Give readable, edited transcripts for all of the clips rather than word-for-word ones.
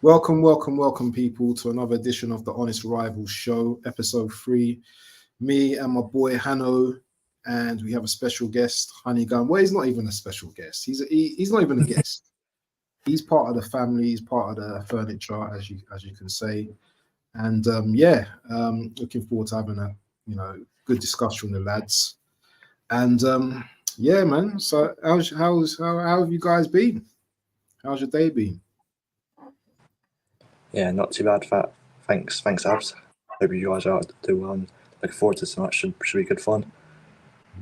Welcome, people, to another edition of the Honest Rivals Show, episode 3. Me and my boy Hanno, and we have a special guest, Honeygun. Well, he's not even a special guest. He's not even a guest. He's part of the family. He's part of the furniture, as you can say. And looking forward to having a good discussion with the lads. And yeah, man. So how have you guys been? How's your day been? Yeah, not too bad. Thanks, Abs. Hope you guys are doing well. Looking forward to tonight. Should be good fun.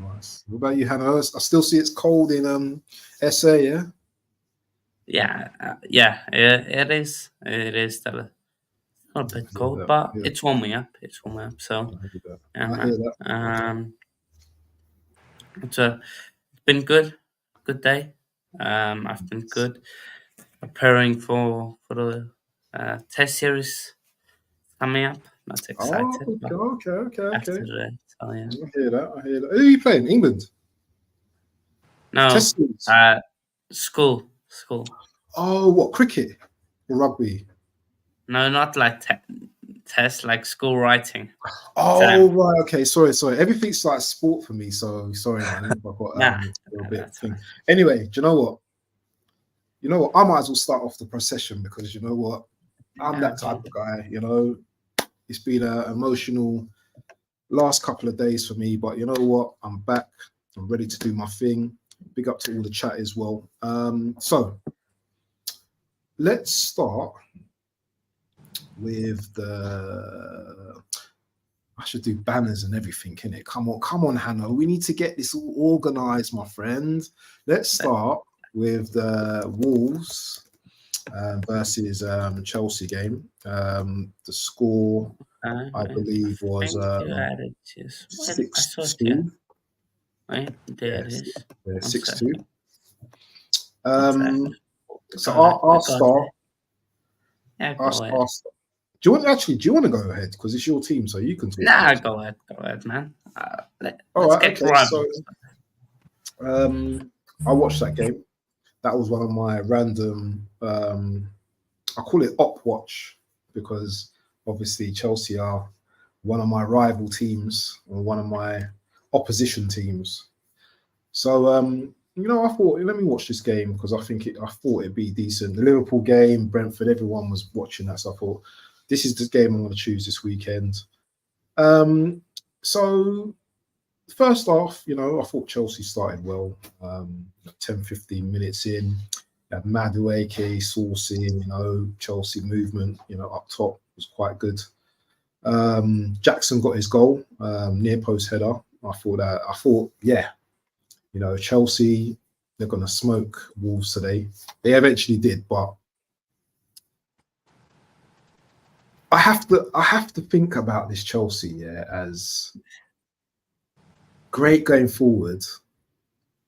Nice. What about you, Hannah? I still see it's cold in SA, yeah? Yeah, it is. It is still a bit cold, but it's warming up. So I hear that. It's been good day. I've been good preparing for the test series coming up. Not excited. Okay. After that, so, yeah. I hear that. Who are you playing? England? No, test series? School. Oh, what, cricket or rugby? No, not like test, like school writing. Oh, right, okay. Sorry. Everything's like sport for me, so sorry, man. I've got a bit thing. Anyway, do you know what? I might as well start off the procession because you know what? I'm that type of guy, It's been an emotional last couple of days for me, but you know what? I'm back. I'm ready to do my thing. Big up to all the chat as well. So let's start with I should do banners and everything, innit? Come on, Hanno. We need to get this all organized, my friend. Let's start with the Wolves versus Chelsea game. The score, I believe, was 6-2. Right, there it is. 6-2. So I'll start. I'll start. Do you want to go ahead because it's your team, so you can talk? Nah, go ahead, man. All right, okay. So, I watched that game. That was one of my random. I call it op watch because obviously Chelsea are one of my rival teams or one of my opposition teams. So I thought let me watch this game because I thought it'd be decent. The Liverpool game, Brentford, everyone was watching that, so I thought this is the game I'm going to choose this weekend. So first off, I thought Chelsea started well. 10-15 minutes in, had Madueke sourcing, Chelsea movement, up top was quite good. Jackson got his goal, near post header. I thought, Chelsea, they're going to smoke Wolves today. They eventually did, but I have to think about this Chelsea, as great going forward,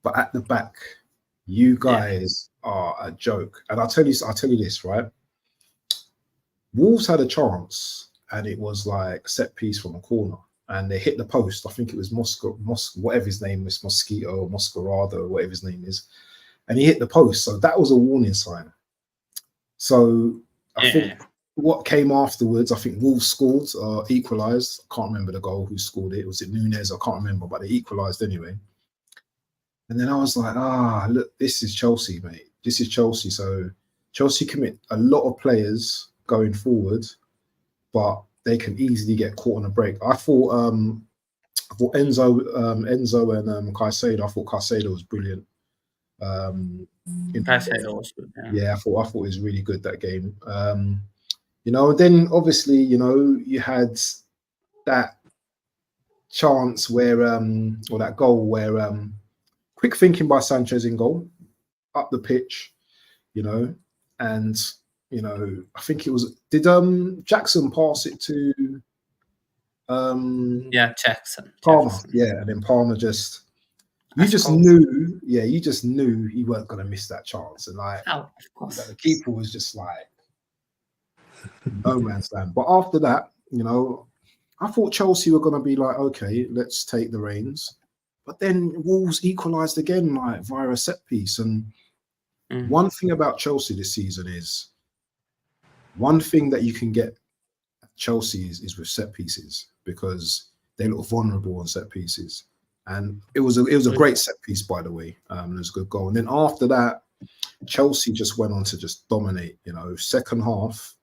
but at the back, you guys are a joke. And I'll tell you this, right? Wolves had a chance, and it was like a set piece from a corner, and they hit the post. I think it was whatever his name is, Mosquito, Moscarado, whatever his name is, and he hit the post. So that was a warning sign. So I think what came afterwards, I think Wolves scored, equalised. I can't remember the goal, who scored it. Was it Nunez? I can't remember, but they equalised anyway. And then I was like, look, this is Chelsea, mate. This is Chelsea. So Chelsea commit a lot of players going forward, but they can easily get caught on a break. I thought Enzo and Caicedo. I thought Caicedo was brilliant. Caicedo was good. Yeah, I thought it was really good that game. Then obviously, you had that chance where, or that goal where, quick thinking by Sanchez in goal, up the pitch, and I think it was, did Jackson pass it to Jackson. Palmer? Yeah, and then Palmer you just knew he weren't going to miss that chance, and of course, the keeper was just like no man's land. But after that, I thought Chelsea were going to be like, okay, let's take the reins. But then Wolves equalised again, via a set piece. And one thing about Chelsea this season is one thing that you can get Chelsea is with set pieces, because they look vulnerable on set pieces. And it was a great set piece, by the way. It was a good goal. And then after that, Chelsea just went on to just dominate. You know, second half,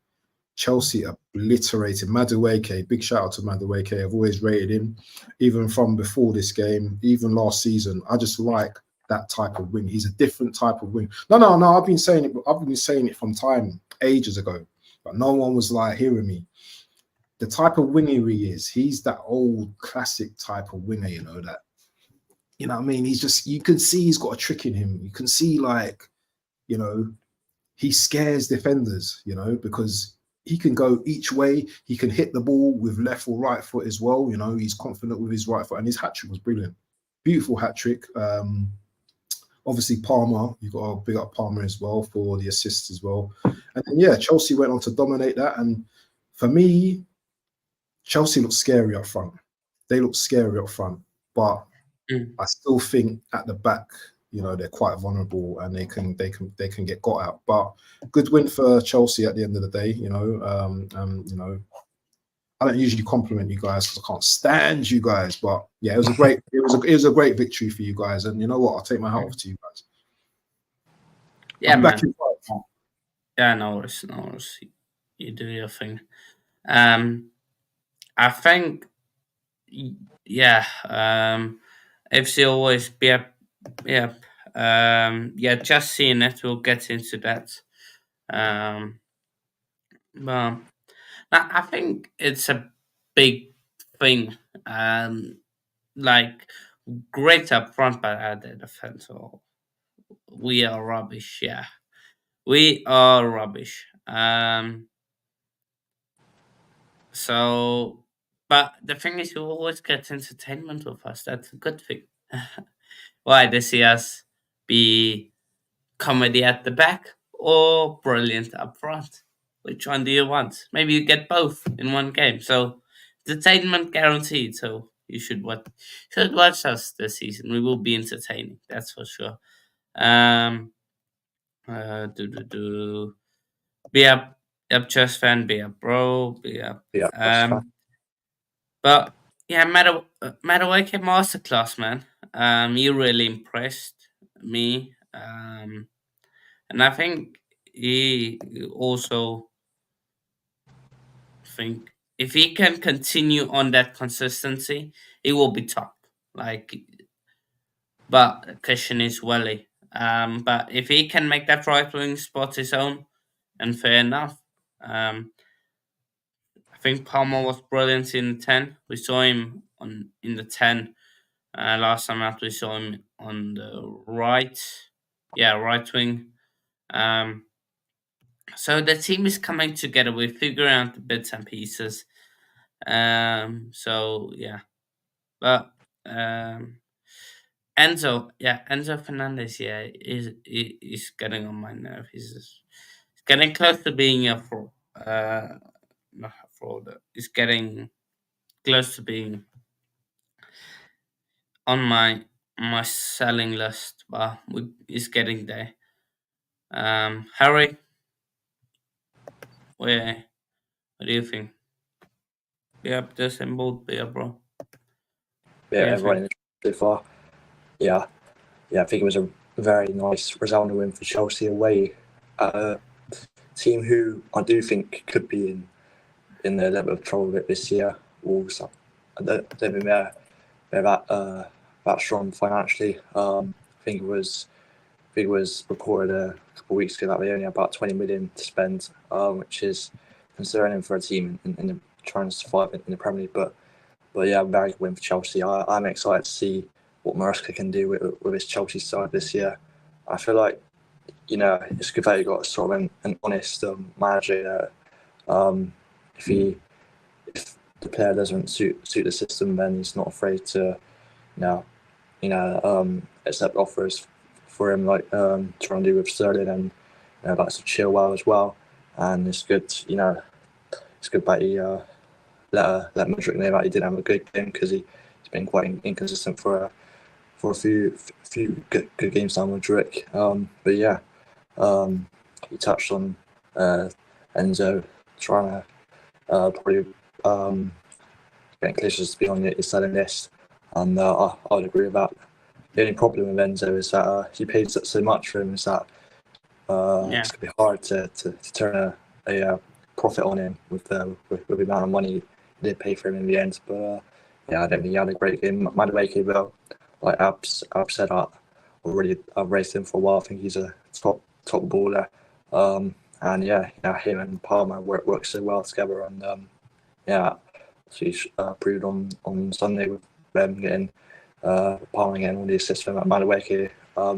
Chelsea obliterated Madueke. Big shout out to Madueke. I've always rated him, even from before this game, even last season. I just like that type of wing. He's a different type of wing. No. I've been saying it from ages ago, but no one was like hearing me. The type of winger he is, he's that old classic type of winger, you know, that, you know what I mean? He's just, you can see he's got a trick in him. You can see, like, you know, he scares defenders, you know, because he can go each way. He can hit the ball with left or right foot as well. You know, he's confident with his right foot, and his hat trick was brilliant. Beautiful hat trick. Obviously, Palmer, you've got to big up Palmer as well for the assists as well. And then, yeah, Chelsea went on to dominate that. And for me, Chelsea looked scary up front. They look scary up front, but I still think at the back, you know, they're quite vulnerable and they can get got out. But good win for Chelsea at the end of the day. You know, I don't usually compliment you guys because I can't stand you guys, but yeah, it was a great victory for you guys. And you know what? I'll take my hat off to you guys. Yeah, I'm man. back in five. Yeah, no worries. You do your thing. I think, yeah, FC always be up, yeah, just seeing it, we'll get into that. But I think it's a big thing, like great up front, but at the defense, we are rubbish. Yeah, we are rubbish. So, but the thing is, you always get entertainment with us. That's a good thing. Why they see us be comedy at the back or brilliant up front? Which one do you want? Maybe you get both in one game. So, entertainment guaranteed. So you should watch us this season. We will be entertaining. That's for sure. Be up, Chess fan. Be up, bro. Be up. But yeah, Madueke Masterclass, man. You really impressed me. And I think he also think if he can continue on that consistency, he will be top. Like, but question is Welly. But if he can make that right wing spot his own, and fair enough. I think Palmer was brilliant in 10. We saw him in the 10 last time out. We saw him on the right wing. So the team is coming together. We're figuring out the bits and pieces. So yeah, but Enzo Fernandez, is getting on my nerve. He's getting close to being a fraud. Not a fraud. He's getting close to being on my selling list, but he's getting there. Harry, what do you think? Yep, the same boat there, bro. Yeah, everyone in so far. Yeah, I think it was a very nice resounding win for Chelsea away. Team who I do think could be in the level of trouble a bit this year. Wolves, they've been there. They're that strong financially. I think it was reported a couple of weeks ago that they only have about 20 million to spend, which is concerning for a team in trying to survive in the Premier League. But yeah, very good win for Chelsea. I'm excited to see what Maresca can do with his Chelsea side this year. I feel like, you know, it's good that you got sort of an honest manager there. If the player doesn't suit the system, then he's not afraid to, accept offers for him, like trying to do with Sterling, and likes to chill well as well. And it's good, it's good that he let Madrid know that he didn't have a good game, because he's been quite inconsistent for a few good games down Madrid. But yeah, he touched on Enzo, trying to probably getting closer to be on his selling list. And I would agree with that. The only problem with Enzo is that he paid so much for him, is that it's going to be hard to turn a profit on him with the amount of money he did pay for him in the end. But I don't think he had a great game. Madueke, though, like Abs said, I've raced him for a while. I think he's a top baller. And him and Palmer work so well together. And she's proved on Sunday with them getting Palmer getting all the assists from Madueke. I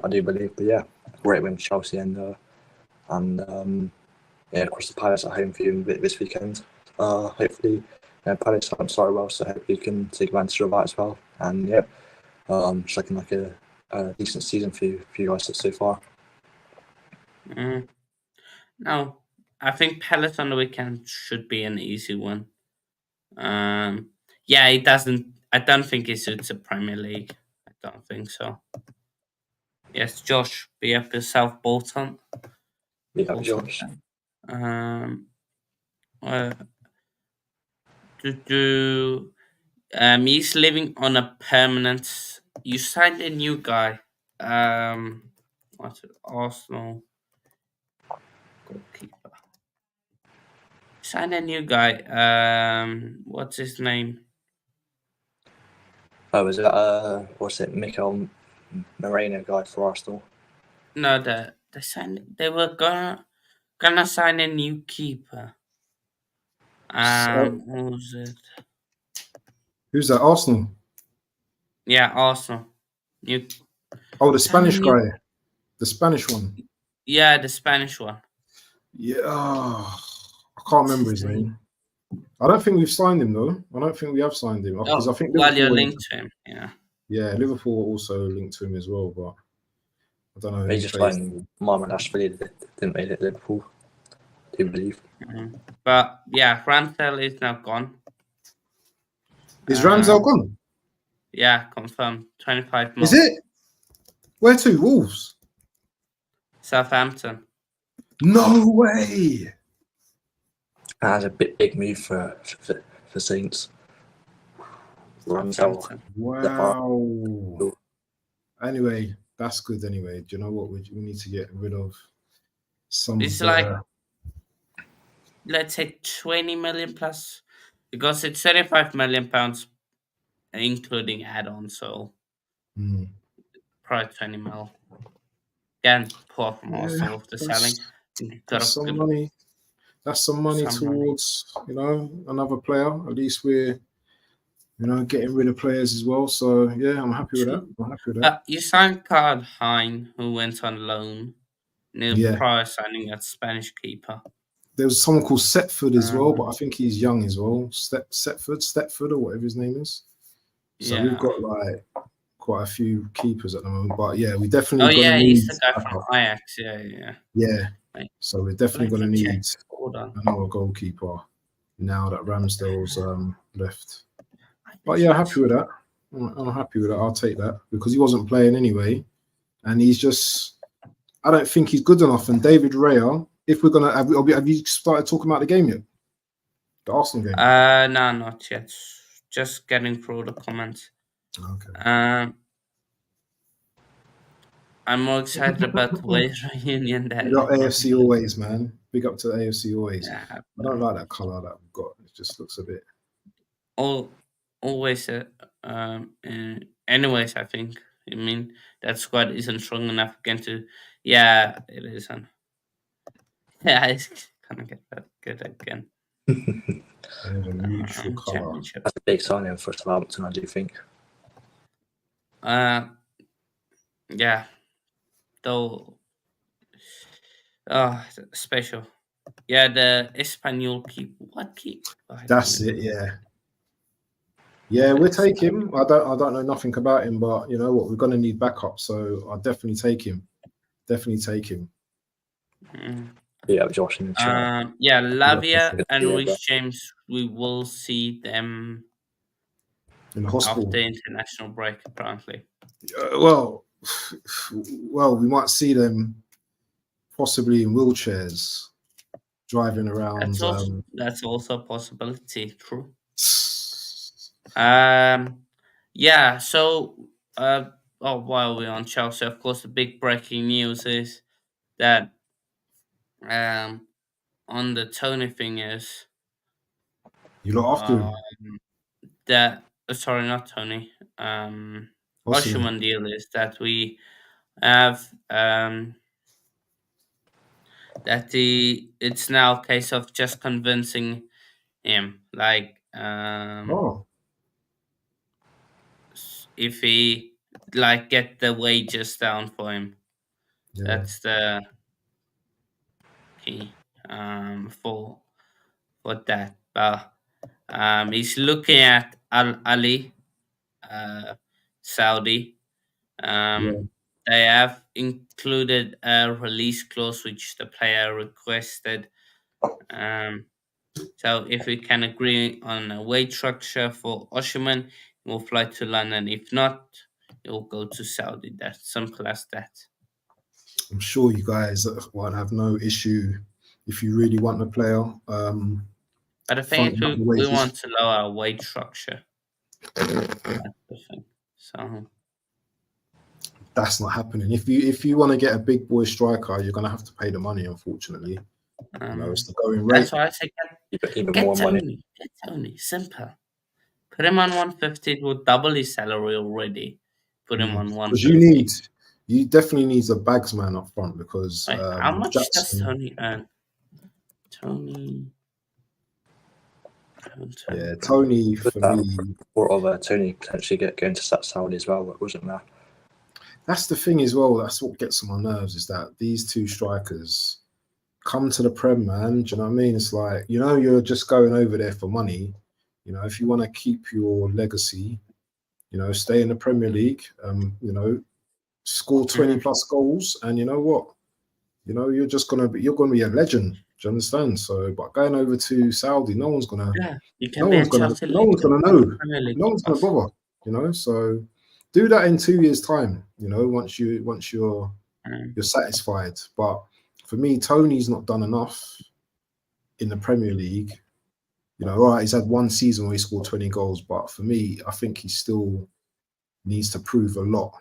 do believe, but great win for Chelsea and across the Palace at home for you this weekend. Hopefully, Palace haven't started well, so hopefully you can take advantage of that as well. And it's looking like a decent season for you guys so far. No, I think Palace on the weekend should be an easy one. It doesn't. I don't think it suits the Premier League. I don't think so. Yes, Josh, be up yourself, Bolton. Yeah, Josh. He's living on a permanent. You signed a new guy. What's it? Arsenal goalkeeper. Signed a new guy. What's his name? Oh, was it what's it? Mikel Moreno guy for Arsenal. No, they signed. They were gonna sign a new keeper. Who was it? Who's that? Arsenal. Yeah, Arsenal. The Spanish guy. The Spanish one. Yeah, the Spanish one. Yeah, I can't remember his name. I don't think we've signed him though. I don't think we have signed him because I think you're linked to him. Yeah, Liverpool also linked to him as well, but I don't know. They just signed Ashford, didn't they? Liverpool, I do believe. But Ramsdale is now gone. Is Ramsdale gone? Yeah, confirmed. 25 Is it? Where to? Wolves? Southampton. No way. That's a big move for Saints. Southampton. Wow. Anyway, that's good. Anyway, do you know what? We need to get rid of some. It's like, let's say 20 million plus, because it's 35 million pounds, including add-ons. So probably 20 mil. Again, poor from Arsenal with the selling. That's some money. That's some money towards another player. At least we're getting rid of players as well. So I'm happy with that. You signed Card Hein, who went on loan. Prior signing that Spanish keeper. There was someone called Setford as well, but I think he's young as well. Stepford or whatever his name is. So we've got like quite a few keepers at the moment. But we definitely he's the guy from Ajax. Yeah. So we're definitely going to need another goalkeeper now that Ramsdale's left. But happy with that. I'm happy with that. I'll take that because he wasn't playing anyway, and he's just. I don't think he's good enough. And David Raya, if we're gonna have you started talking about the game yet? The Arsenal game? No, not yet. Just getting through the comments. Okay. I'm more excited about the Wales reunion. You got AFC always, man. Big up to the AFC always. I don't like that colour that we've got. It just looks a bit. Always. Anyways, I think. I mean, that squad isn't strong enough again to. Yeah, it isn't. Yeah, it's gonna get that good again. Neutral colour. That's a big signing for Southampton, I do think. Yeah. Though. Special. Yeah, the Espanol keep. What keep? That's it. Yeah, we'll take him. I don't know nothing about him, but you know what? We're going to need backup, so I'll definitely take him. Yeah, Josh in the chat. Lavia and Reece James, we will see them in the hospital after the international break, apparently. Well, we might see them possibly in wheelchairs, driving around. That's also a possibility. True. Yeah. So, while we're on Chelsea, of course, the big breaking news is that on the Tony thing is You lot after him? that sorry, not Tony. What's the name? Osherman deal is that we have that it's now a case of just convincing him, like Oh, if he like get the wages down for him. yeah, That's the key for that. But he's looking at Al Ali, Saudi. yeah. They have included a release clause which the player requested. So if we can agree on a wage structure for Osherman, we'll fly to London. If not, it will go to Saudi. That's simple as that. I'm sure you guys won't have no issue if you really want the player. But the thing is, Front the we wages. want to lower our wage structure. That's the thing. So That's not happening. If you want to get a big boy striker, you're gonna have to pay the money. Unfortunately, it's the going rate. that's why I say get more Tony. money. Get Tony. Simple. Put him on 150. It would double his salary already. Put him on 150. Because you definitely need a bagsman up front because Wait, how much Jackson, does Tony earn? Tony. Yeah, Tony for me. Or of Tony potentially going to Saudi as well, wasn't there? That's the thing as well. That's what gets on my nerves is that these two strikers come to the Prem, man. Do you know what I mean? It's like, you're just going over there for money. If you want to keep your legacy, stay in the Premier League, score 20 plus goals, and you know what? You're just gonna be a legend. Do you understand? So, but going over to Saudi, no one's gonna know. No one's gonna bother. So do that in 2 years' time. Once you're satisfied. But for me, Tony's not done enough in the Premier League. All right, he's had one season where he scored 20 goals, but for me, I think he still needs to prove a lot.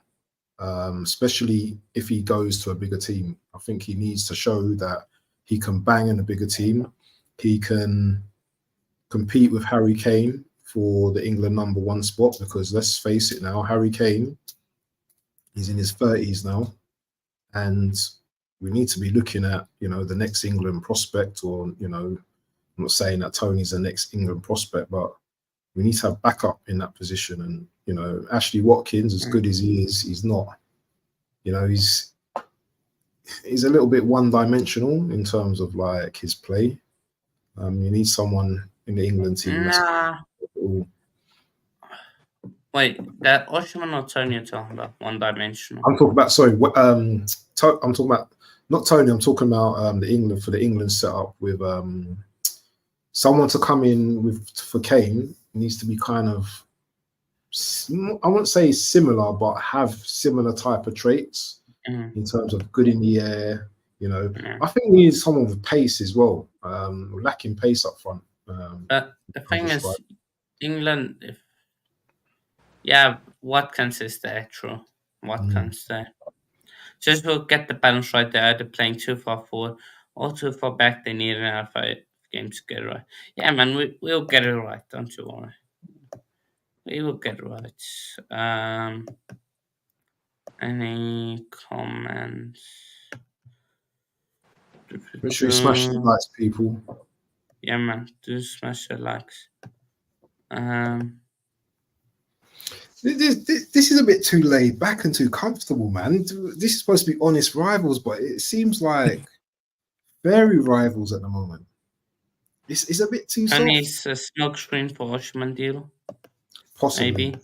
Especially if he goes to a bigger team. I think he needs to show that he can bang in a bigger team. He can compete with Harry Kane for the England #1 spot because let's face it now, Harry Kane, he's in his 30s now, and we need to be looking at, the next England prospect or, I'm not saying that Tony's the next England prospect, but we need to have backup in that position. And, Ashley Watkins, as good as he is, he's not, he's a little bit one-dimensional in terms of like his play. You need someone in the England team. Wait, that Osherman or Tony you're talking about? One-dimensional. I'm talking about, I'm talking about, not Tony, I'm talking about the England setup with someone to come in for Kane needs to be kind of, I won't say similar, but have similar type of traits in terms of good in the air. I think we need someone with pace as well. We're lacking pace up front. But the thing is, England, Watkins is there, true. Watkins there. Just to get the balance right there, they're playing too far forward or too far back. They need an five games to get it right. Yeah, man, we'll get it right. Don't you worry. We will get it right. Any comments? Make sure you smash the likes, people. Yeah, man, do smash the likes. This is a bit too laid back and too comfortable, man. This is supposed to be honest rivals, but it seems like very rivals at the moment. It's a bit too soft. And it's a smoke screen for Osherman deal. Possibly.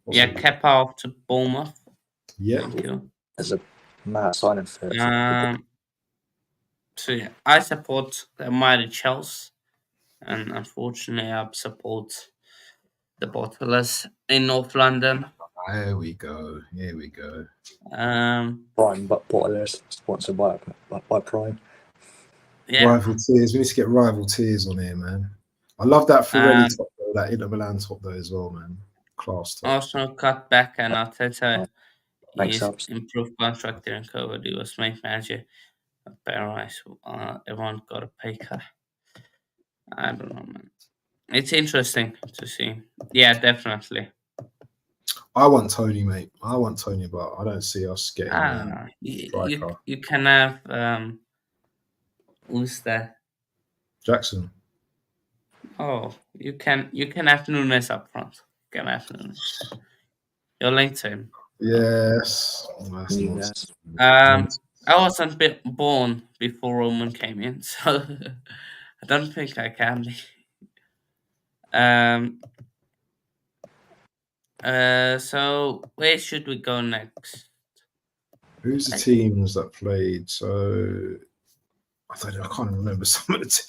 Yeah, Kepa off to Bournemouth. Yeah. Thank you. There's a mad signing for So yeah, I support the mighty Chelsea, and unfortunately, I support the bottlers in North London. Here we go. Prime, but Porter's sponsored by Prime. Yeah. Rival tears. We need to get rival tears on here, man. I love that Ferrelli top though, that Inter Milan top though as well, man. Class top. Arsenal cut back and Arteta Thanks, is Subs. improved contract during COVID. He was made manager of Paradise. Everyone got a pay cut. I don't know, man. It's interesting to see. Yeah, definitely. I want Tony, mate. I want Tony, but I don't see us getting I don't know. striker. You can have who's that? Jackson. Oh, you can have Nunes up front. You can have Nunes. You're linked to him. Yes. That's Yes. I wasn't born before Roman came in, so I don't think I can be. So where should we go next? Who's the teams that played? So I don't know. I can't remember some of the.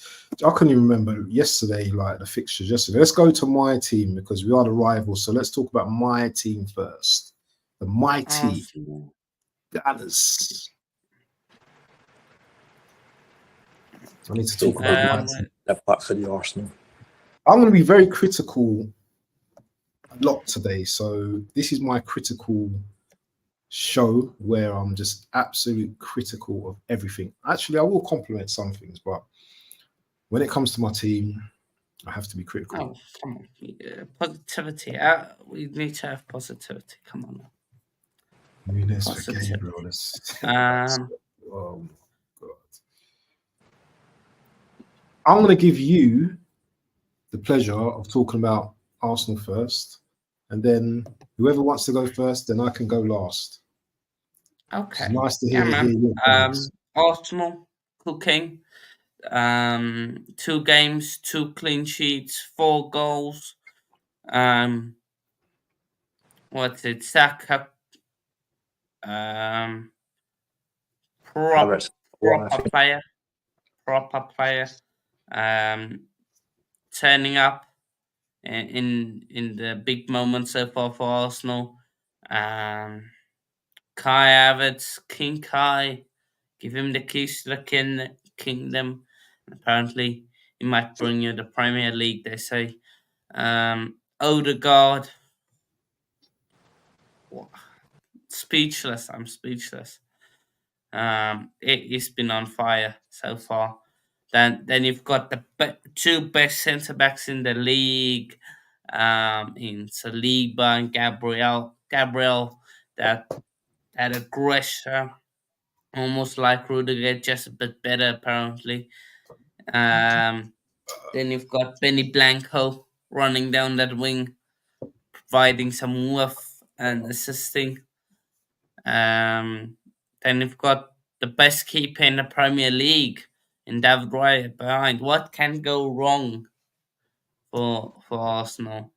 I couldn't even remember yesterday, like the fixtures yesterday. Let's go to my team because we are the rivals. So let's talk about my team first. The mighty Gunners. I need to talk about my team. Back for the Arsenal. I'm going to be very critical a lot today. So this is my critical show where I'm just absolute critical of everything. Actually, I will compliment some things, but when it comes to my team, I have to be critical. Oh, come on. Yeah, positivity. We need to have positivity. Come on. Positivity. Gabriel, oh my God. I'm going to give you the pleasure of talking about Arsenal first, and then whoever wants to go first, then I can go last. Okay. It's nice to hear. Arsenal cooking. 2 games, 2 clean sheets, 4 goals. What's it? Saka. Proper player. Turning up in the big moments so far for Arsenal. Kai Havertz, King Kai, give him the keys to the kingdom. Apparently, he might bring you the Premier League, they say. Odegaard. Speechless. I'm speechless. It's been on fire so far. Then you've got the 2 best centre backs in the league, in Saliba and Gabriel. That aggressor, almost like Rudiger, just a bit better apparently. Then you've got Benny Blanco running down that wing, providing some woof and assisting. Then you've got the best keeper in the Premier League in David Raya behind. What can go wrong for Arsenal?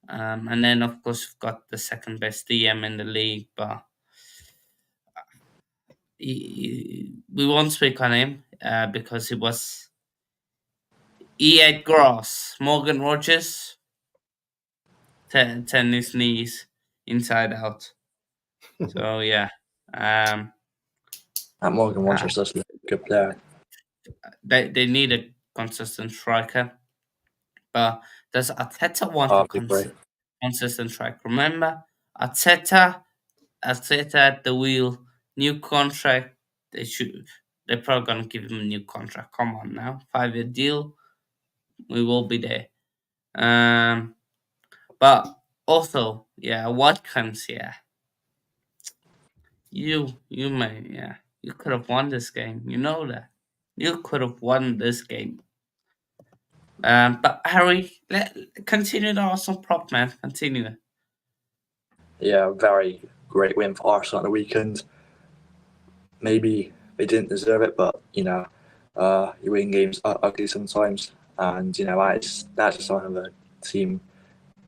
And then of course you've got the second best DM in the league, but we won't speak on him because he ate grass. Morgan Rogers turned his knees inside out. So yeah. Morgan Rogers is a good player. They need a consistent striker, but does Arteta want a consistent striker? Remember, Arteta at the wheel, new contract. They're probably gonna give him a new contract. Come on now, 5-year deal. We will be there. But also, yeah, Watkins, yeah. You may, yeah. You could have won this game. You know that. You could have won this game. But Harry, continue the Arsenal prop, man. Continue. Yeah, very great win for Arsenal on the weekend. Maybe they didn't deserve it, but you win games are ugly sometimes, and that's a sign of a team.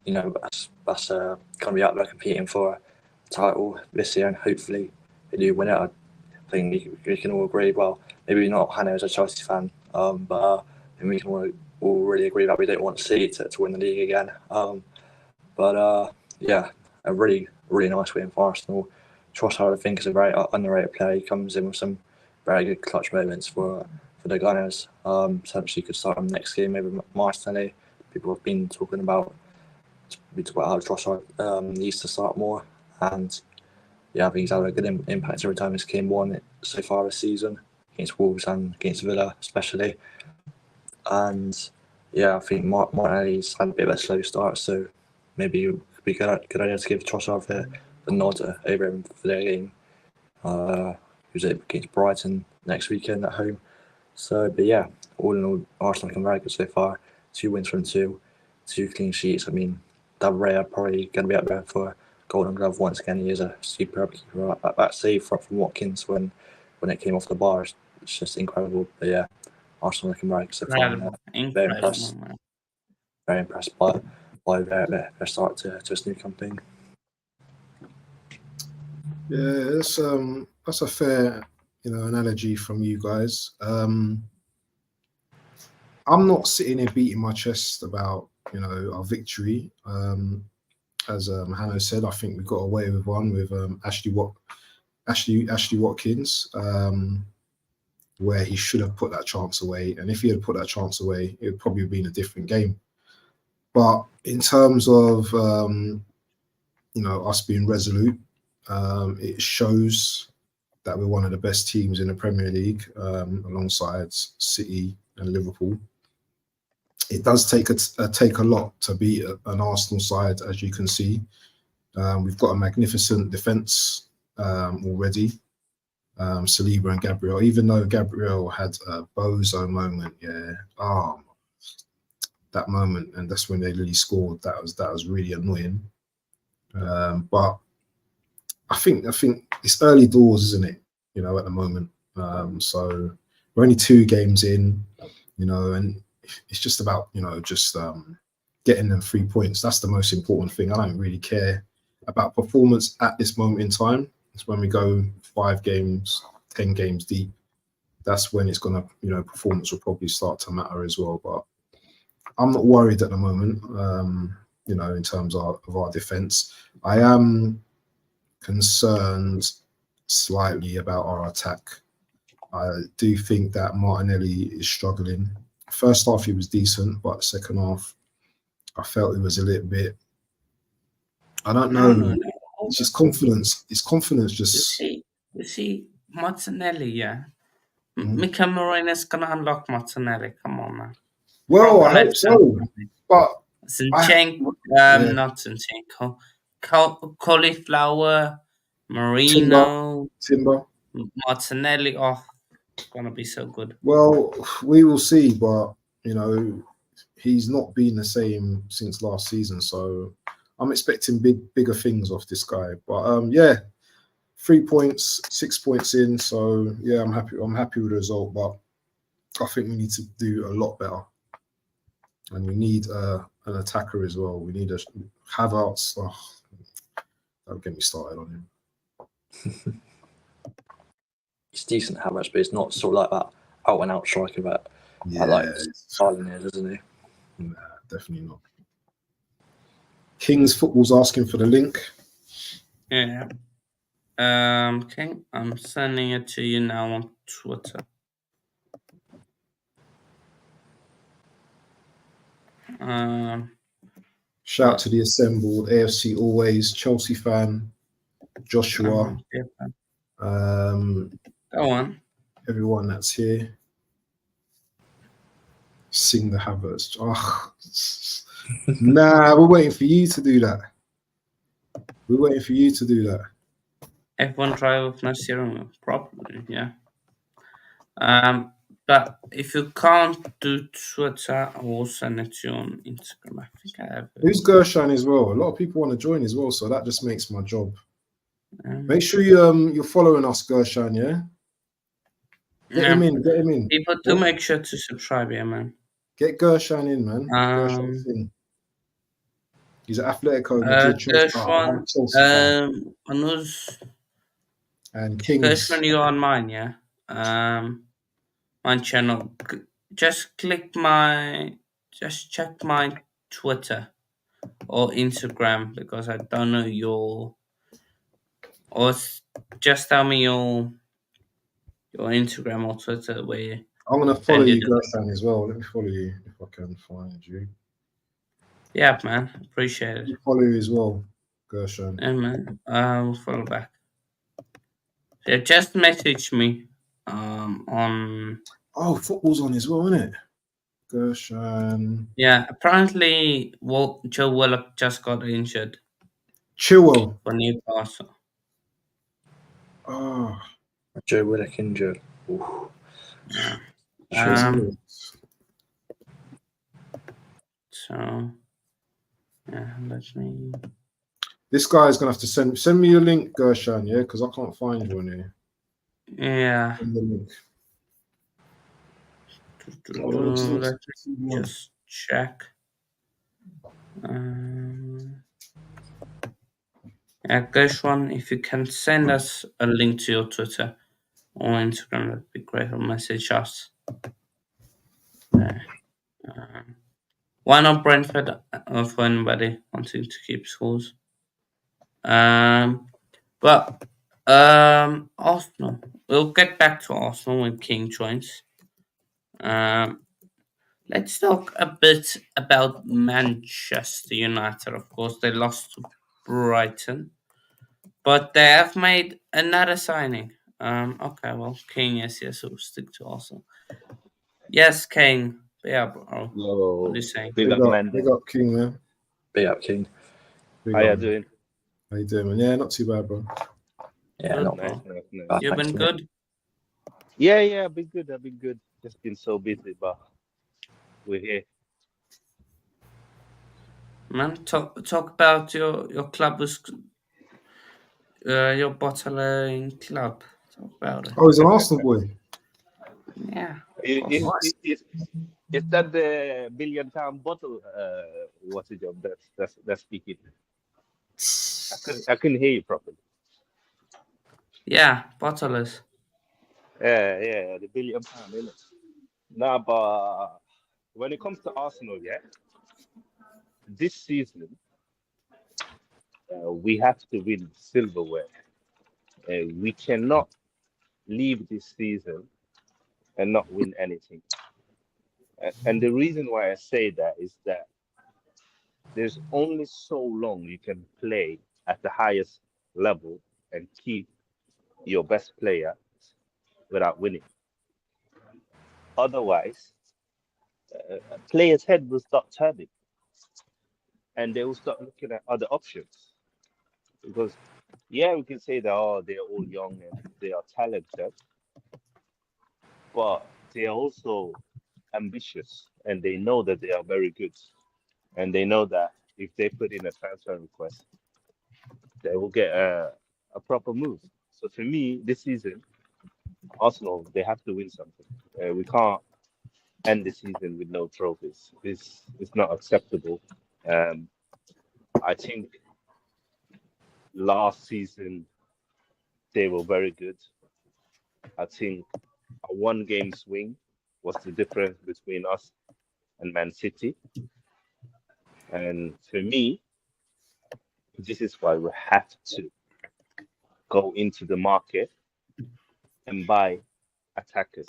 That's gonna be out there competing for a title this year, and hopefully they do win it. I think we can all agree. Well, maybe not Hannah as a Chelsea fan, but we can all really agree that we don't want City to win the league again. Yeah, a really nice win for Arsenal. Trossard, I think, is a very underrated player. He comes in with some very good clutch moments for the Gunners. Potentially could start him next game, maybe Martinelli. People have been talking about how Trossard needs to start more, and yeah, I think he's had a good impact every time this game won so far this season, against Wolves and against Villa especially. And yeah, I think Martinelli's had a bit of a slow start, so maybe it would be a good idea to give Trossard the nod over him for their game. Who's against Brighton next weekend at home. So, but yeah, all in all, Arsenal looking very good so far. 2 wins from 2 clean sheets. I mean, David Raya probably going to be up there for Golden Glove once again. He is a superb keeper. That save from Watkins when it came off the bar, it's just incredible. But yeah, Arsenal looking very good so far. Very impressed. Very impressed by their start to this new campaign. Yeah, that's a fair, analogy from you guys. I'm not sitting here beating my chest about, our victory. As Hanno said, I think we got away with one with Ashley Watkins, where he should have put that chance away. And if he had put that chance away, it would probably have been a different game. But in terms of, us being resolute, it shows that we're one of the best teams in the Premier League, alongside City and Liverpool. It does take a lot to beat an Arsenal side, as you can see. We've got a magnificent defence already. Saliba and Gabriel, even though Gabriel had a bozo moment, that moment, and that's when they really scored. That was really annoying. But I think it's early doors, isn't it? At the moment. So we're only 2 games in, and it's just about getting them 3 points. That's the most important thing. I don't really care about performance at this moment in time. It's when we go 5 games, 10 games deep. That's when it's gonna, performance will probably start to matter as well. But I'm not worried at the moment. In terms of our defence, I am concerned slightly about our attack. I do think that Martinelli is struggling. First half he was decent, but second half I felt it was a little bit, I don't know. It's just confidence. It's confidence. Just you see Martinelli, yeah. Mika Marina is gonna unlock Martinelli. Come on, man. Well, I hope so. But Zinchenko, not Zinchenko. Cauliflower, Marino, Timber, Martinelli. Oh, it's gonna be so good. Well, we will see, but he's not been the same since last season, so I'm expecting bigger things off this guy. But 3 points, 6 points in, so yeah, I'm happy with the result, but I think we need to do a lot better, and we need an attacker as well. We need a Havertz. Don't get me started on him. He's decent, Havertz, but it's not sort of like that out and out striker that Ireland is, isn't he? Nah, definitely not. King's Football's asking for the link. Yeah. Okay, I'm sending it to you now on Twitter. Shout to the assembled AFC always, Chelsea fan, Joshua. Go on. Everyone that's here. Sing the Havertz. Oh. Nah, we're waiting for you to do that. F1 drive with no steering wheel, probably, yeah. But if you can't do Twitter, I will send it to you on Instagram. I think I have it. Who's Gershon as well? A lot of people want to join as well, so that just makes my job. Make sure you're following us, Gershon, yeah? Get him in. People do make sure to subscribe, yeah, man. Get Gershon in, man. Gershon's thing. He's at Atletico Madrid, Chelsea. And Kings. Gershon, you're on mine, yeah? My channel. Just check my Twitter. or Instagram, because I don't know your. Or just tell me your Instagram or Twitter where you I'm gonna follow send you, the Gershon, as well. Let me follow you if I can find you. Yeah, man. Appreciate Let it. me follow you as well, Gershon. Yeah, man. I'll follow back. Yeah, just message me on. Oh, football's on as well, isn't it? Gershon. Yeah, apparently, Joe Willock just got injured Chilwell. for Newcastle. Oh, Joe Willock injured. Ooh. Yeah. Chilwell. So yeah, let me. This guy's gonna have to send me your link, Gershon, yeah, because I can't find you on here. Yeah. Send the link. Let me just check. Yeah, Gershon, if you can send us a link to your Twitter or Instagram, that'd be great. Or message us. Why not Brentford for anybody wanting to keep scores? But Arsenal. We'll get back to Arsenal when King joins. Let's talk a bit about Manchester United. Of course, they lost to Brighton, but they have made another signing. Okay, well, King, yes, we'll stick to Arsenal. Yes, King. Yeah, bro. What are you saying? Big up King, man. Big up, King. How you doing? How you doing, man? Yeah, not too bad, bro. Yeah, Good, not bro. bad. You've been good? Yeah, I've been good. Just been so busy, but we're here. Man, talk about your club was your bottling club. Talk about it. Oh, he's an Arsenal boy. Yeah. Is that the £1 billion bottle? What's it, John? That's speaking. I couldn't hear you properly. Yeah, bottlers. Yeah, the £1 billion, isn't it? Nah, but when it comes to Arsenal, yeah, this season we have to win silverware. We cannot leave this season and not win anything. And the reason why I say that is that there's only so long you can play at the highest level and keep your best player without winning. Otherwise, a player's head will start turning and they will start looking at other options. Because, yeah, we can say that, oh, they're all young and they are talented, but they are also ambitious and they know that they are very good. And they know that if they put in a transfer request, they will get a proper move. So for me, this season, Arsenal, they have to win something. We can't end the season with no trophies. It's not acceptable. I think last season they were very good. I think a one-game swing was the difference between us and Man City. And for me, this is why we have to go into the market and buy attackers.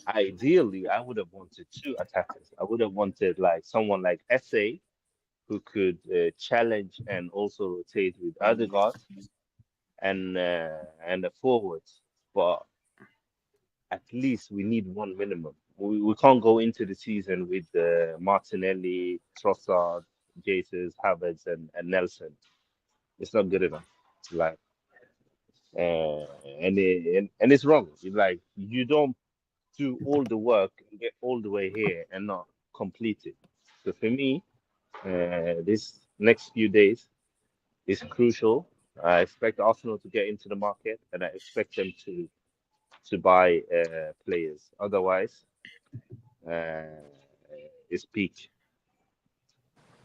Ideally, I would have wanted 2 attackers. I would have wanted like someone like SA who could challenge and also rotate with Odegaard and the forwards. But at least we need one minimum. We can't go into the season with Martinelli, Trossard, Jesus, Havertz, and Nelson. It's not good enough. Like, and it's wrong. Like, you don't do all the work and get all the way here and not complete it. So for me, this next few days is crucial. I expect Arsenal to get into the market, and I expect them to buy players. Otherwise, it's peak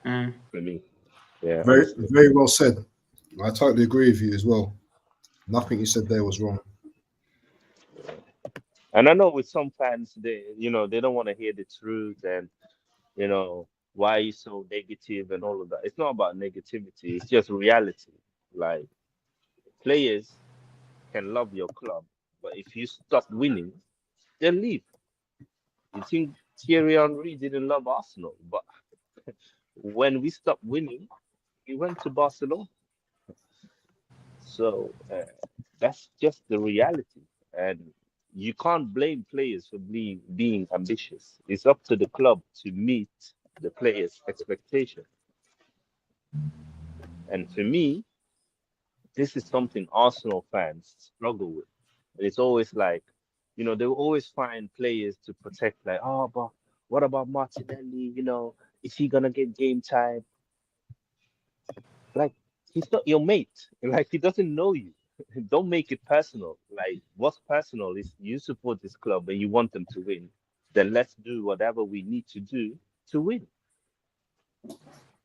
for me. Yeah, Very well said. I totally agree with you as well. Nothing you said there was wrong. And I know with some fans, they don't want to hear the truth, and why are you so negative and all of that. It's not about negativity. It's just reality. Like, players can love your club, but if you stop winning, they'll leave. You think Thierry Henry didn't love Arsenal, but when we stopped winning, he went to Barcelona. So that's just the reality. And you can't blame players for being ambitious. It's up to the club to meet the players' expectation. And for me, this is something Arsenal fans struggle with. And it's always like, they'll always find players to protect, like, oh, but what about Martinelli? Is he gonna get game time? Like, he's not your mate. Like, he doesn't know you. Don't make it personal. Like, what's personal is you support this club and you want them to win. Then let's do whatever we need to do to win.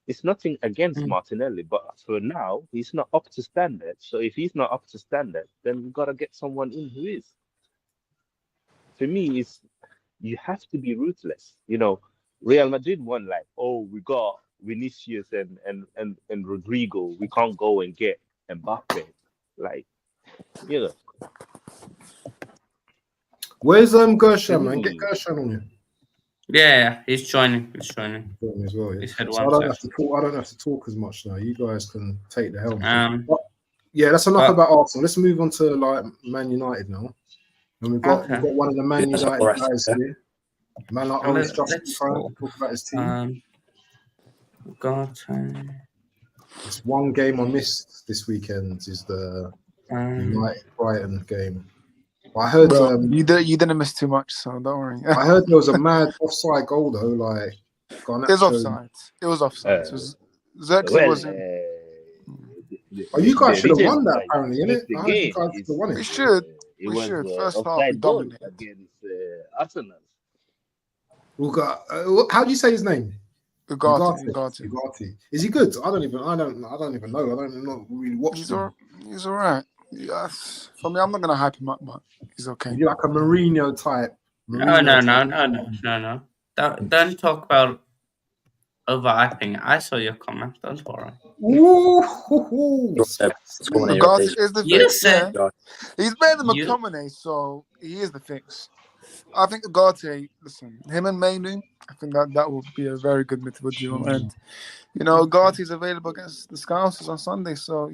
It's nothing against Martinelli, but for now, he's not up to standard. So if he's not up to standard, then we've got to get someone in who is. For me, you have to be ruthless. Real Madrid won, like, oh, we got Vinicius and Rodrigo. We can't go and get Mbappe. Like, Where's Gershon, man? Get Gershon on here. Yeah, he's joining. He's joining. As well, yeah. He said So one I don't have to talk as much now. You guys can take the helm. But yeah, that's enough about Arsenal. Let's move on to like Man United now. And we've got one of the Man United guys here. Man like Orange Justice trying to talk about his team. It's one game I missed this weekend is the United Brighton game. I heard you didn't miss too much, so don't worry. I heard there was a mad offside goal though. Like, it was offside. It was offside. Xerxes wasn't. You guys should have won that, apparently, innit? I heard you guys should have won it. We should. We should. First half, we dominated against Arsenal. How do you say his name? Ugarte. Is he good? I don't even know. I'm not really watching. He's all right. Yes. For me, I'm not gonna hype him up, but he's okay. You're like a Mourinho type. No. Don't talk about overhyping. I saw your comment. Don't worry. Ugarte is the fix. He's better than McTominay, so he is the fix. I think Ugarte, listen, him and Mainu, I think that would be a very good midfield duo. And, Ugarte is available against the Scousers on Sunday, so,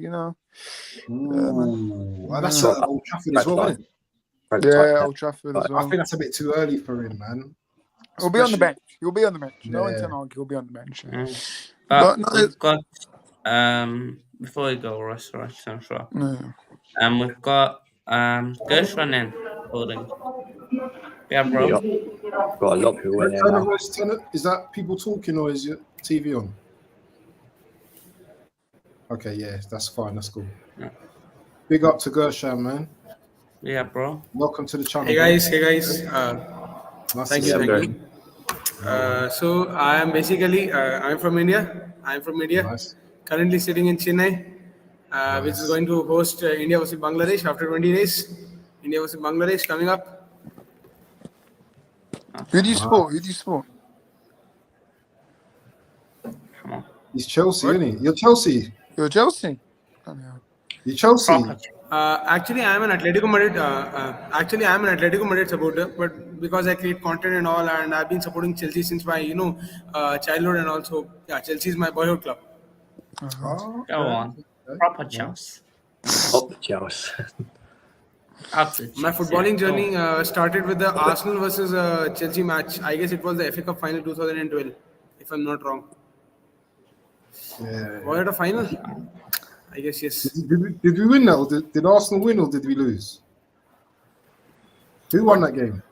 that's at Old Trafford as well, isn't it? Yeah, Old Trafford as well. I think that's a bit too early for him, man. He'll be on the bench. He'll be on the bench. No intent, he'll be on the bench. But we've got, before we go, right, we've got Gershon in holding. Yeah, bro. Got a lot of people in there. Is that people talking or is your TV on? Okay, yeah, that's fine. That's cool. Yeah. Big up to Gershon, man. Yeah, bro. Welcome to the channel. Hey guys. Nice thank you. So I am basically I'm from India. Nice. Currently sitting in Chennai, which is going to host India vs Bangladesh after 20 days. India vs Bangladesh coming up. Who do you support? Come on. He's Chelsea, isn't he? You're Chelsea. You're Chelsea. You're Chelsea. Actually, I'm an Atletico Madrid supporter, but because I create content and all, and I've been supporting Chelsea since my childhood, and also Chelsea is my boyhood club. Go on, proper Chelsea. My footballing journey started with the Arsenal versus Chelsea match. I guess it was the FA Cup final 2012, if I'm not wrong. Yeah. Was it a final? I guess yes. Did we win that? Or did Arsenal win or did we lose? Who won that game?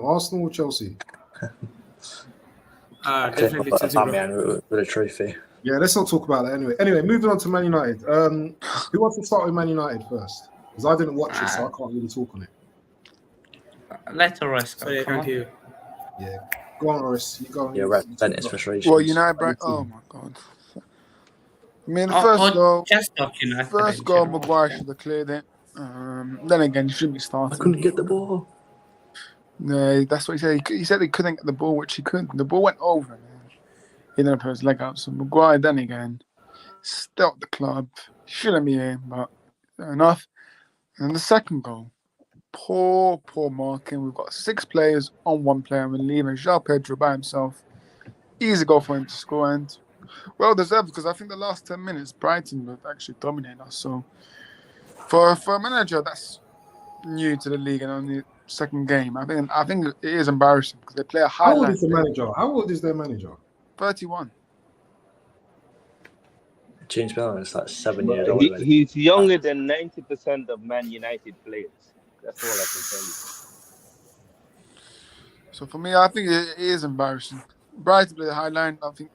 Arsenal or Chelsea? Definitely Chelsea. Man with a trophy. Yeah, let's not talk about that anyway. Anyway, moving on to Man United. Who wants to start with Man United first? Because I didn't watch it, so I can't really talk on it. Let Oris go. Sorry, I can't hear you. Yeah. Go on, Oris. You go. Yeah, represent his frustration. Well, United, oh my God. I mean, the first goal, Maguire should have cleared it. Then again, he shouldn't be starting. I couldn't get the ball. No, that's what he said. He said he couldn't get the ball, which he couldn't. The ball went over, man. he didn't put his leg out. So Maguire, then again, still at the club. Shouldn't be here, but fair enough. And the second goal, poor marking. We've got 6 players on 1 player, and we're leaving João Pedro by himself. Easy goal for him to score, and well deserved, because I think the last 10 minutes Brighton would actually dominate us. So for a manager that's new to the league and only second game, I think it is embarrassing, because they play a highlight. How old is the manager? How old is their manager? 31. James Milner is like 7 years old. He's younger than 90% of Man United players. That's all I can tell you. So for me, I think it is embarrassing. Brighton play the high line. I think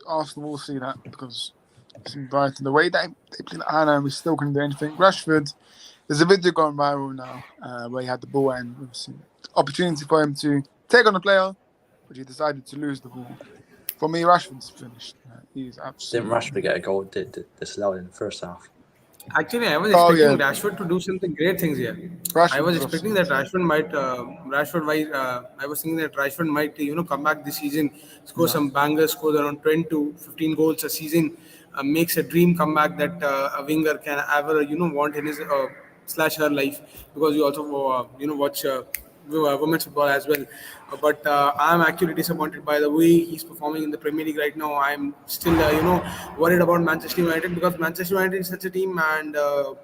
Arsenal will see that, because it's in Brighton. The way they play the high line, we still couldn't do anything. Rashford, there's a video going viral now where he had the ball and opportunity for him to take on the player, but he decided to lose the ball. For me, Rashford's finished. He's absolutely. Didn't Rashford get a goal disallowed in the first half? Actually, I was expecting Rashford to do something great things here. I was expecting that Rashford might, I was thinking that Rashford might, come back this season, score some bangers, score around 20 to 15 goals a season, makes a dream comeback that a winger can ever, want in his / her life, because you also, watch women's football as well. But I'm actually disappointed by the way he's performing in the Premier League right now. I'm still, worried about Manchester United, because Manchester United is such a team, and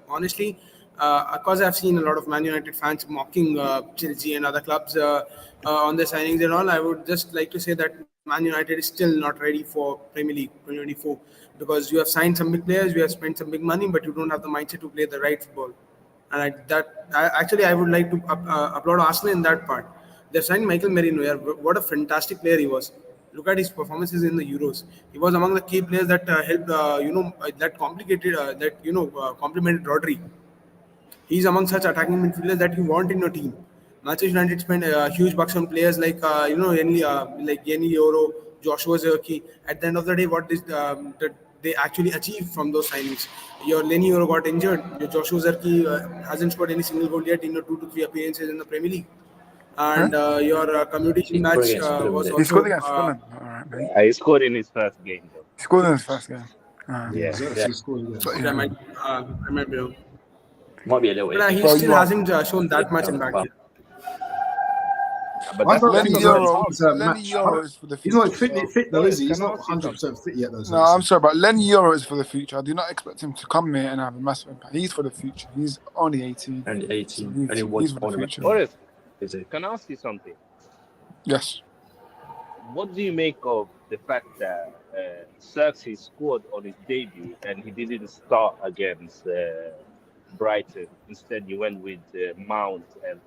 honestly, because I've seen a lot of Man United fans mocking Chelsea and other clubs on their signings and all, I would just like to say that Man United is still not ready for Premier League 2024, because you have signed some big players, you have spent some big money, but you don't have the mindset to play the right football. And I would like to applaud Arsenal in that part. They signed Michael Merino here. What a fantastic player he was. Look at his performances in the Euros. He was among the key players that helped, complemented Rodri. He's among such attacking midfielders that you want in your team. Manchester United spent huge bucks on players like Yeni Euro, Joshua Zirkzee. At the end of the day, what they actually achieved from those signings? Your Lenny Euro got injured. Your Joshua Zirkzee hasn't scored any single goal yet in your 2 to 3 appearances in the Premier League. And your community match was also. He scored against Fulham. All right, mate. He scored in his first game, though. He scored in his first game. He scored against. I might be wrong. Might be a little bit. But he still hasn't shown that much impact yet. But Lenny Euro is for the future. He's not fit though, is he? He's not 100% fit yet, though. No, I'm sorry, but Lenny Euro is for the future. I do not expect him to come here and have a massive impact. He's for the future. He's only 18. Only 18. So he's for the future. Boris, can I ask you something? Yes. What do you make of the fact that Xerxes scored on his debut and he didn't start against Brighton? Instead, you went with Mount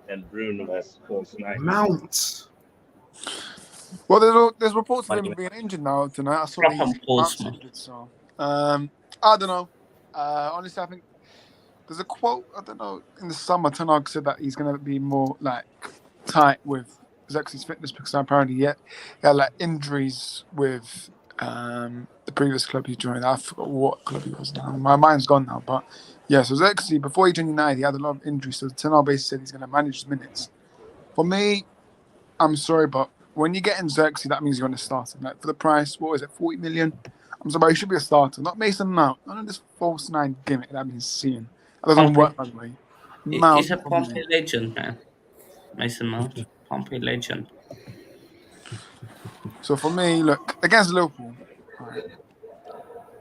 and Bruno as false nine. Mount. Well, there's reports of him being injured now tonight. I saw he's injured, so I don't know. Honestly, I think there's a quote. I don't know. In the summer, Ten Hag said that he's going to be more like tight with Xerxes' fitness, because apparently he had like injuries with the previous club he joined. I forgot what club he was now. My mind's gone now, but yeah. So Xerxes, before he joined United, he had a lot of injuries. So Ten Hag basically said he's going to manage his minutes. For me, I'm sorry, but when you get in Xerxes, that means you're going to start him. Like for the price, what is it, 40 million? I'm sorry, but he should be a starter, not Mason Mount. None of this false nine gimmick that I've been seeing. That doesn't work, by the way. He's a Pompey legend, man. Mason Mount, Pompey legend. So for me, look, against Liverpool, right,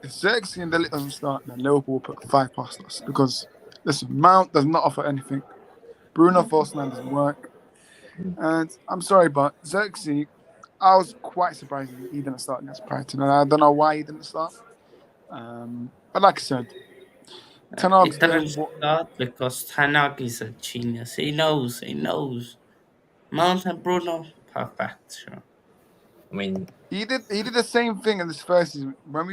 if Xerxes and Dele doesn't start, then Liverpool will put 5 past us. Because, listen, Mount does not offer anything. Bruno false nine doesn't work. And I'm sorry, but Xerxes, I was quite surprised he didn't start against Brighton. And I don't know why he didn't start. But like I said, Ten Hag didn't start because Ten Hag is a genius. He knows. Mount and Bruno, perfect. Sure. I mean, he did the same thing in this first season. When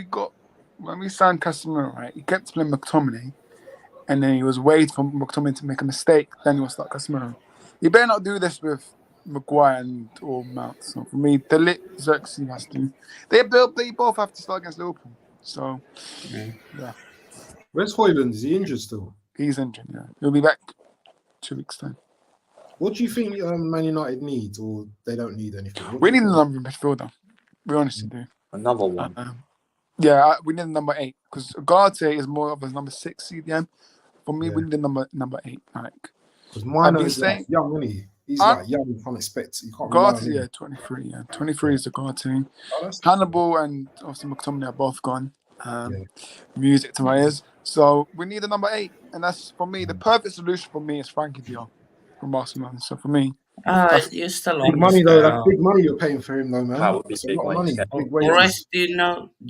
we signed Casemiro, right? He kept playing McTominay, and then he was waiting for McTominay to make a mistake. Then he will start Casemiro. You better not do this with Maguire or Mount. So for me, Xerxes has to. They both have to start against Liverpool. So yeah. Where's Højlund? Is he injured still? He's injured. Yeah, he'll be back 2 weeks time. What do you think Man United needs, or they don't need anything? We need another midfielder. We honestly do. Another one. We need a number 8 because Ugarte is more of a number 6 CDM. For me, we need a number 8. Like, because Mino is like young, isn't he? He's like young. You can't expect. You can't rely on him. 23. Yeah, 23 is Ugarte. Hannibal and obviously McTominay are both gone. Music to my ears. So we need a number 8, and that's for me the perfect solution. For me, is Frankie de Jong from Barcelona. So for me, you're still big money though. That's big money you're paying for him though, man. That would be that's big a lot of money. Big wages. Do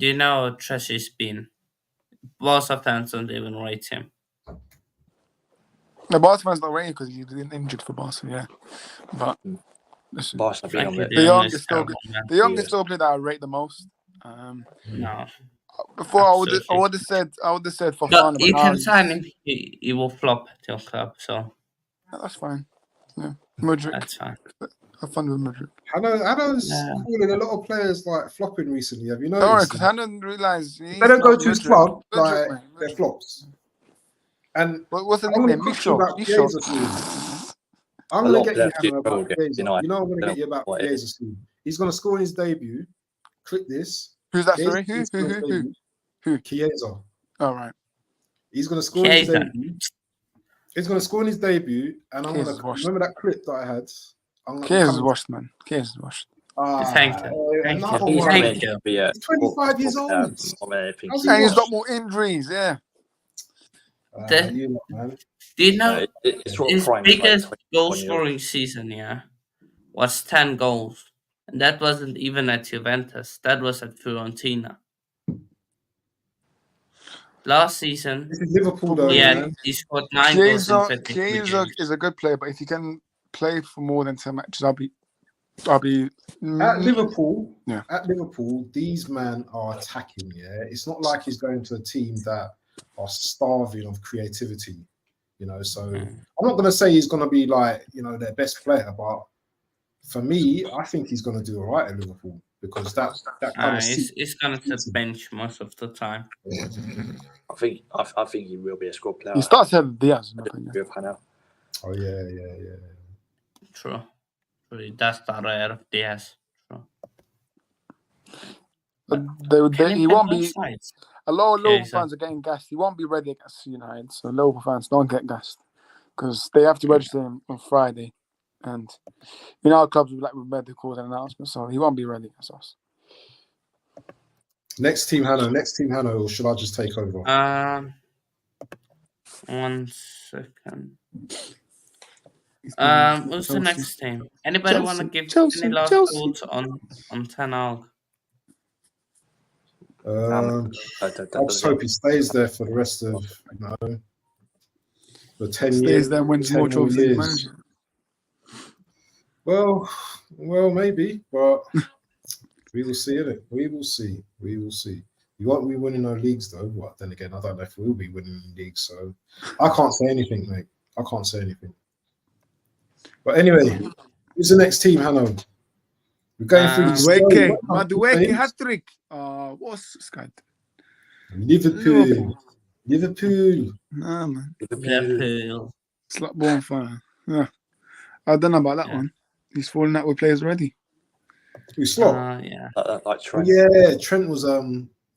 you know Trash's been? Barca fans don't even rate him. The Barca fans don't rate him because he's been injured for Barca. Yeah, but listen, the young is still good. The young is still good that I rate the most. No. Before I would have said for fun. You can sign him. He will flop at your club, so that's fine. Yeah, Madrid. That's fine. Have fun with Madrid. Hannah's calling a lot of players like flopping recently. Have you noticed? Alright, because Hannah realised they don't go to his club. Like they're flops. And what's the nickname? Micho. I'm gonna get you about Chiesa. You know I'm gonna get you about Chiesa soon. He's gonna score in his debut. Click this. Who's that? Sorry, who? Chiesa. All right. He's gonna score in his debut. He's gonna score in his debut, and I'm gonna remember that clip that I had. Chiesa's washed, man. Chiesa's washed. Thank you. Thank you. He's 25 years old. And he's got more injuries. Yeah. Do you know his biggest goal scoring season? Yeah, was 10 goals. And that wasn't even at Juventus. That was at Fiorentina. Last season, this is Liverpool though. He scored 9 goals in 53 games. Chiesa is a good player, but if he can play for more than 10 matches, I'll be at Liverpool. Yeah. At Liverpool, these men are attacking. Yeah, it's not like he's going to a team that are starving of creativity. You know, so I'm not going to say he's going to be like their best player, but for me, I think he's going to do all right at Liverpool because that kind of he's going to bench most of the time. I think he will be a squad player. He starts having Diaz. Oh yeah. True. That's the rare of Diaz. True. But he won't be. A lot of Liverpool fans are getting gassed. He won't be ready against United, so Liverpool fans don't get gassed because they have to register him on Friday. And our clubs will with medicals and announcements, so he won't be ready against us. Next team, Hannah, or should I just take over? 1 second. What's the next team? Anybody want to give any last thoughts on Ten Hag? I just hope he stays there for the rest of the 10 years. Stays there and wins more trophies. Well, maybe, but we will see it. We will see. You won't be winning no leagues though. But then again, I don't know if we'll be winning leagues, so I can't say anything, mate. I can't say anything. But anyway, who's the next team, Hanno? We're going through the Madueke hat-trick. What's Scott? Liverpool. Nah, man. Liverpool. Slot bonfire. Yeah. I don't know about that one. He's falling out with players already. Who Slot? Yeah. Like Trent. Yeah, Trent was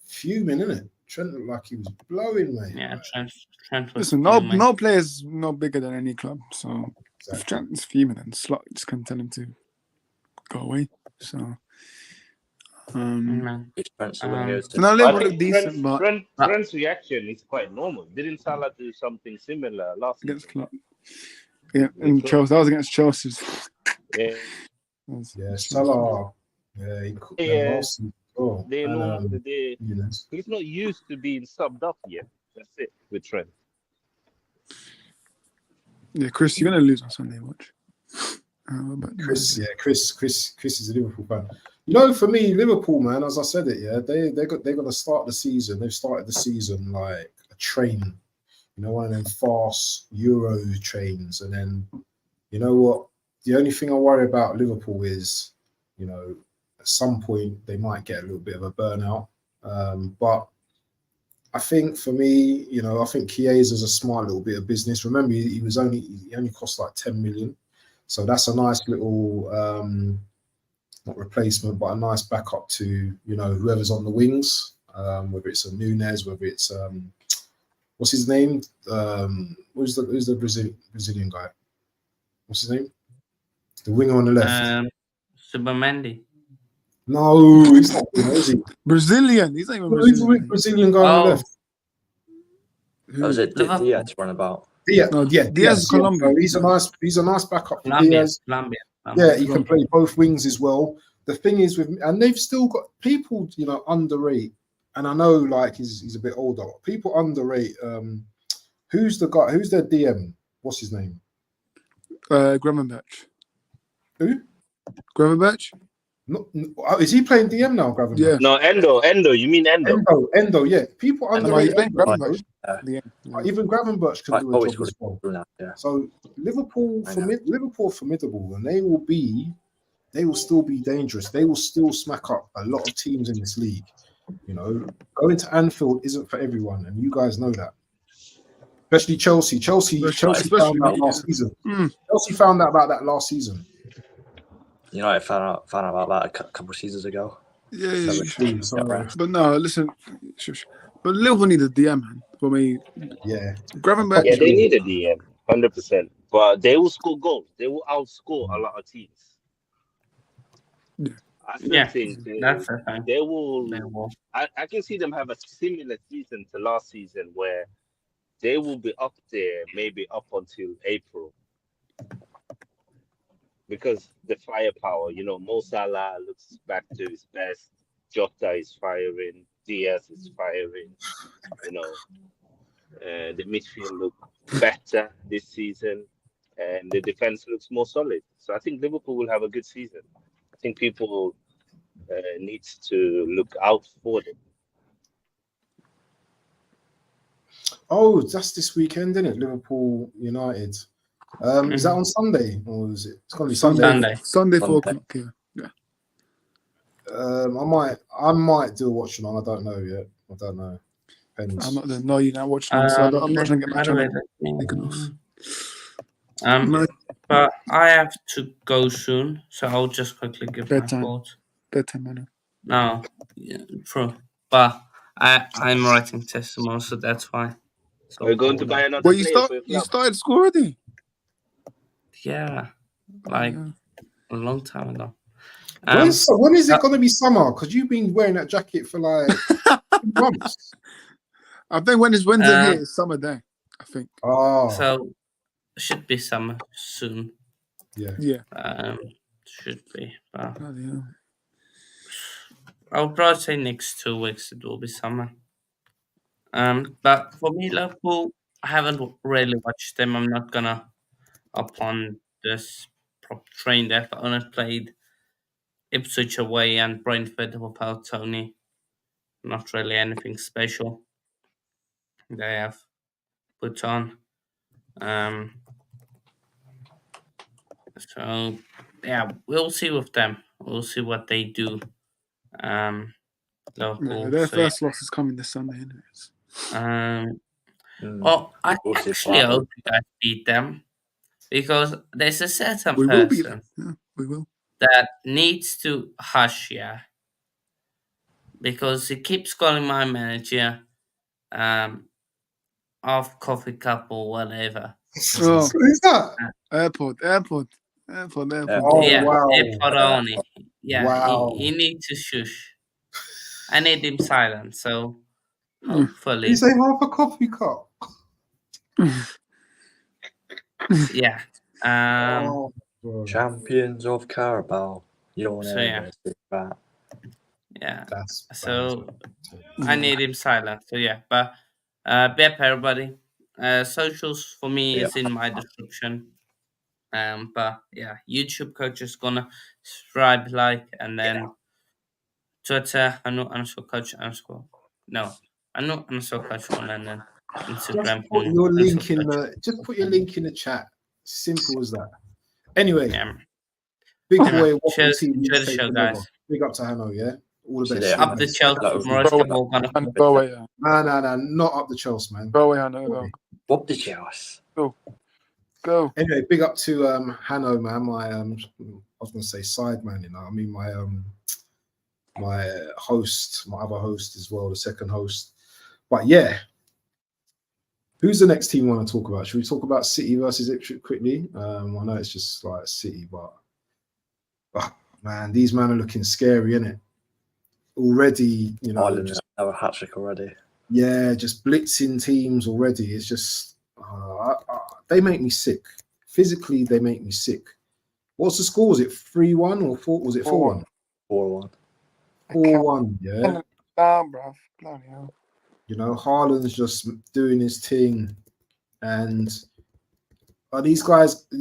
fuming, innit? Trent looked like he was blowing, mate. Yeah, Trent was listen, no player's no bigger than any club. So if Trent's fuming, then Slot just can't tell him to go away. So Trent's decent, but Trent's reaction is quite normal. Didn't Salah do something similar last against Klopp? Yeah, and Chelsea. That was against Chelsea. Yeah, Salah. Yeah, he's not used to being subbed up yet. That's it with Trent. Yeah, Chris, you're gonna lose on Sunday. Watch. Chris is a Liverpool fan. For me, Liverpool, man, as I said it, they're gonna start the season. They've started the season like a train, one of them fast Euro trains. And then, you know what? The only thing I worry about Liverpool is, at some point they might get a little bit of a burnout. But I think for me, I think Chiesa's a smart little bit of business. Remember, he only cost like 10 million. So that's a nice little not replacement, but a nice backup to whoever's on the wings, whether it's a Nunes, whether it's what's his name? Who's the Brazilian guy? What's his name? The winger on the left. Subamendi. No, he's not. Is he? Brazilian. He's not even Who's Brazilian. the Brazilian guy on the left? Was it Diaz run about? Diaz, No, Diaz is Colombian. So he's a nice backup for Colombia. Diaz. Yeah, he can play both wings as well. The thing is and they've still got people, underrate. And I know, like, he's a bit older. People underrate. Who's the guy? Who's their DM? What's his name? Gravenberch. Who? Gravenberch? No, is he playing DM now, Gravenberch? Yeah. No, Endo. You mean Endo? Endo, yeah. People underrate Gravenberch. Even Gravenberch can do a job as well. Yeah. So Liverpool formidable, and they will still be dangerous. They will still smack up a lot of teams in this league. Going to Anfield isn't for everyone, and you guys know that. Especially Chelsea. Chelsea found that last season. Chelsea found out about that last season. United found out about that a couple of seasons ago. Yeah. But no, listen. But Liverpool need a DM, man. For me, yeah. Gravenberch. Yeah, they need a DM, 100%. But they will score goals. They will outscore a lot of teams. Yeah. I think they will. I can see them have a similar season to last season where they will be up there, maybe up until April. Because the firepower, Mo Salah looks back to his best. Jota is firing. Diaz is firing. The midfield look better this season, and the defense looks more solid. So I think Liverpool will have a good season. I think people needs to look out for them. Oh, that's this weekend, isn't it? Liverpool United. Is that on Sunday or is it? It's gonna be Sunday. Sunday 4 o'clock. Yeah. I might do a watch along. I don't know yet. I don't know. Depends. I'm not there. No, you're not watching. So I'm not trying to get my channel. But I have to go soon, so I'll just quickly give my thoughts. Bedtime, man. No, yeah, true. But I'm writing tests tomorrow, so that's why. So we're going to buy another. Well, you started school already? Yeah, like a long time ago. When is it going to be summer? Because you've been wearing that jacket for like months. I think when it's winter here, it's summer there. I think. Oh, so it should be summer soon. Yeah. Should be. But I'll probably say next 2 weeks it will be summer. But for me, Liverpool, I haven't really watched them. I'm not gonna upon this prop train. They've only played Ipswich away and Brentford without Tony. Not really anything special they have put on. So yeah, we'll see with them. We'll see what they do. Their first loss is coming this Sunday, anyways. Well, I actually hope you guys beat them because there's a certain person we will. that needs to hush, because he keeps calling my manager off coffee cup or whatever. Oh, who's that? Airport. Oh, yeah, wow. Airport only. Yeah, wow. he needs to shush. I need him silent, so hopefully. You say half a coffee cup? Yeah. Champions of Carabao. You don't want to say that. Yeah. So I need him silent. So yeah, but Bep, everybody. Socials for me is in my description. But yeah, YouTube coach is gonna subscribe, like, and then Twitter _coach_ _1, and then Instagram. Just put your link in the chat. Simple as that. Anyway, big boy. Cheers to the show, guys. Big up to Hanno, yeah. All the best. Up the Chelsea. No, not up the Chelsea, man. Go away, Hanno. Up the Chelsea. Go. Anyway, big up to Hanno, man. My was going to say side man, you know. I mean, my host, my other host as well, the second host. But yeah, who's the next team you want to talk about? Should we talk about City versus Ipswich quickly? I know it's just like City, but man, these men are looking scary, innit? Already, you know, just have a hat trick already. Yeah, just blitzing teams already. It's just they make me sick. Physically, they make me sick. What's the score? Was it 3-1 or 4? Was it 4-1? 4-1. 4-1. Yeah. Down, bruv. Bloody hell. You know, Haaland's just doing his thing, and are these guys? Are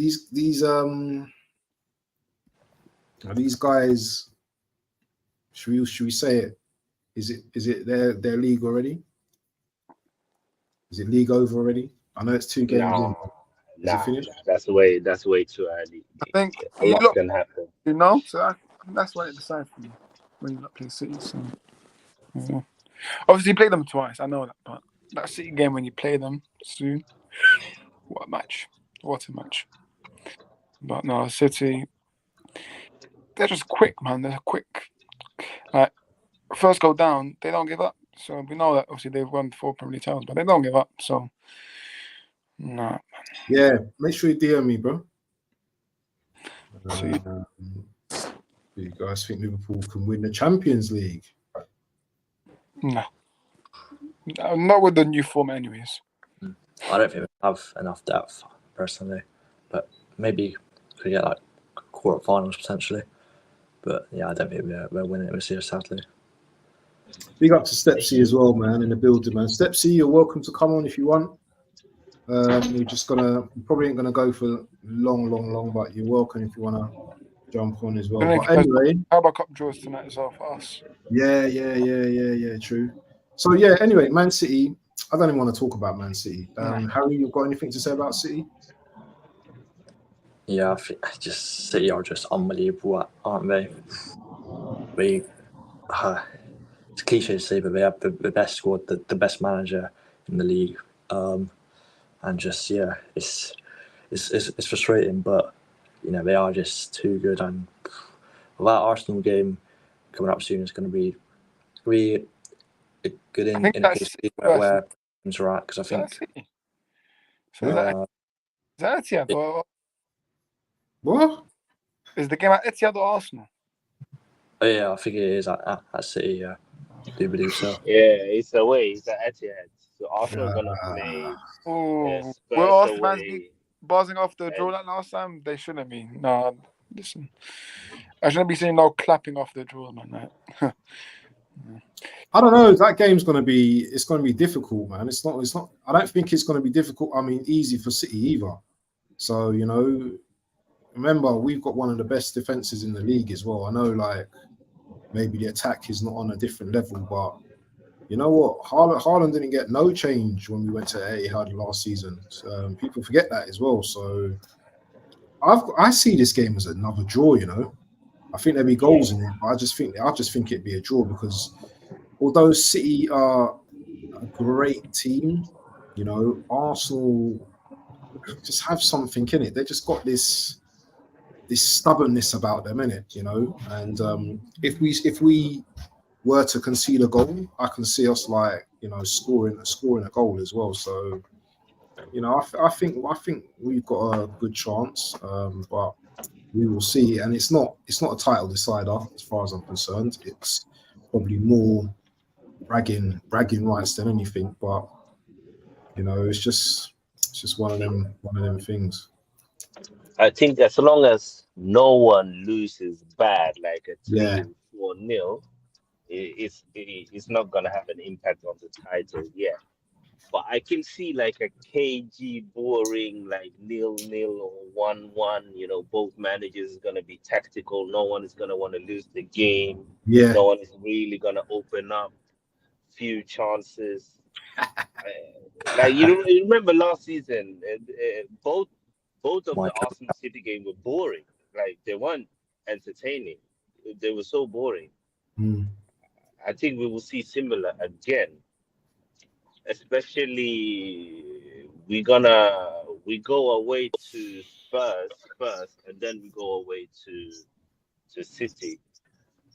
these guys? Should we say it? Is it their league already? Is it league over already? I know it's 2 games in. Is it finished? That's way too early. I think a lot can happen. You know, so that's why it decides for me when you not play City. So, yeah. Obviously, you play them twice. I know that, but that City game when you play them soon, what a match! What a match! But no, City, they're just quick, man. They're quick. Like first go down, they don't give up. So we know that obviously they've won 4 Premier League titles, but they don't give up. So, nah. Yeah, make sure you DM me, bro. See. Do you guys think Liverpool can win the Champions League? No. Not with the new form, anyways. I don't think we have enough depth, personally. But maybe could get like quarterfinals potentially. But yeah, I don't think we're winning it this year, sadly. Big up to Stepsy as well, man, in the building, man. Stepsy, you're welcome to come on if you want. We're just probably ain't gonna go for long, but you're welcome if you wanna jump on as well. But anyway, how about cup draws tonight as well for us? Yeah, true. So yeah, anyway, Man City. I don't even want to talk about Man City. Harry, you got anything to say about City? Yeah, I think just City are just unbelievable, aren't they? It's cliche to say, but they have the best squad, the best manager in the league, and just it's frustrating, but you know they are just too good. And that Arsenal game coming up soon is going to be a good indication where things are at, because I think. So is that Etihad or what? Is the game at Etihad or Arsenal? Oh yeah, I think it is at City. Yeah, I do believe so. Yeah, it's away. It's at Etihad. So Arsenal gonna play. Oh, will Arsenal fans be buzzing off the draw like last time? They shouldn't be. No, listen, I shouldn't be seeing no clapping off the draw, man. I don't know. That game's gonna be. It's gonna be difficult, man. It's not. I don't think it's gonna be difficult. I mean, easy for City either. So you know, remember we've got one of the best defenses in the league as well. I know, like maybe the attack is not on a different level, but you know what? Haaland didn't get no change when we went to Etihad last season. People forget that as well. So I see this game as another draw. You know, I think there'll be goals in it, but I just think it'd be a draw because although City are a great team, you know, Arsenal just have something in it. They just got this stubbornness about them, innit? You know, and if we were to concede a goal, I can see us scoring a goal as well. So, you know, I think we've got a good chance, but we will see. And it's not a title decider as far as I'm concerned. It's probably more bragging rights than anything. But you know, it's just one of them things. I think as long as no one loses bad, like a 3-4-0, it's not gonna have an impact on the title yet. But I can see like a cagey, boring, like 0-0 or 1-1. You know, both managers are gonna be tactical. No one is gonna want to lose the game. Yeah. No one is really gonna open up. Few chances. Like you remember last season, both of the Arsenal City game were boring. Like they weren't entertaining. They were so boring. I think we will see similar again. Especially we go away to Spurs first, and then we go away to City.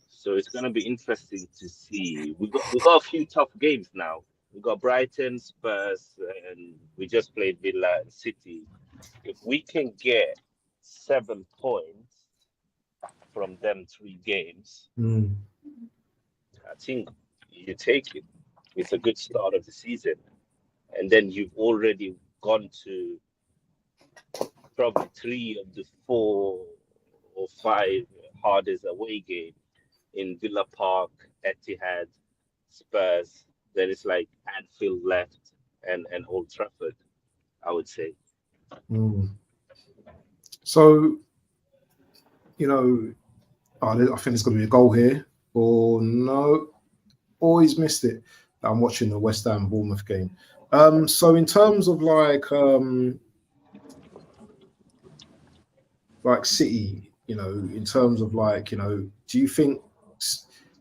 So it's going to be interesting to see. We got a few tough games now. We got Brighton, Spurs, and we just played Villa and City. If we can get 7 points from them 3 games, I think you take it. It's a good start of the season. And then you've already gone to probably 3 of the 4 or 5 hardest away games in Villa Park, Etihad, Spurs. Then it's like Anfield left and Old Trafford, I would say. So, you know, I think there's going to be a goal here, or no, always missed it. I'm watching the West Ham Bournemouth game. So in terms of like City, you know, in terms of like, you know, do you think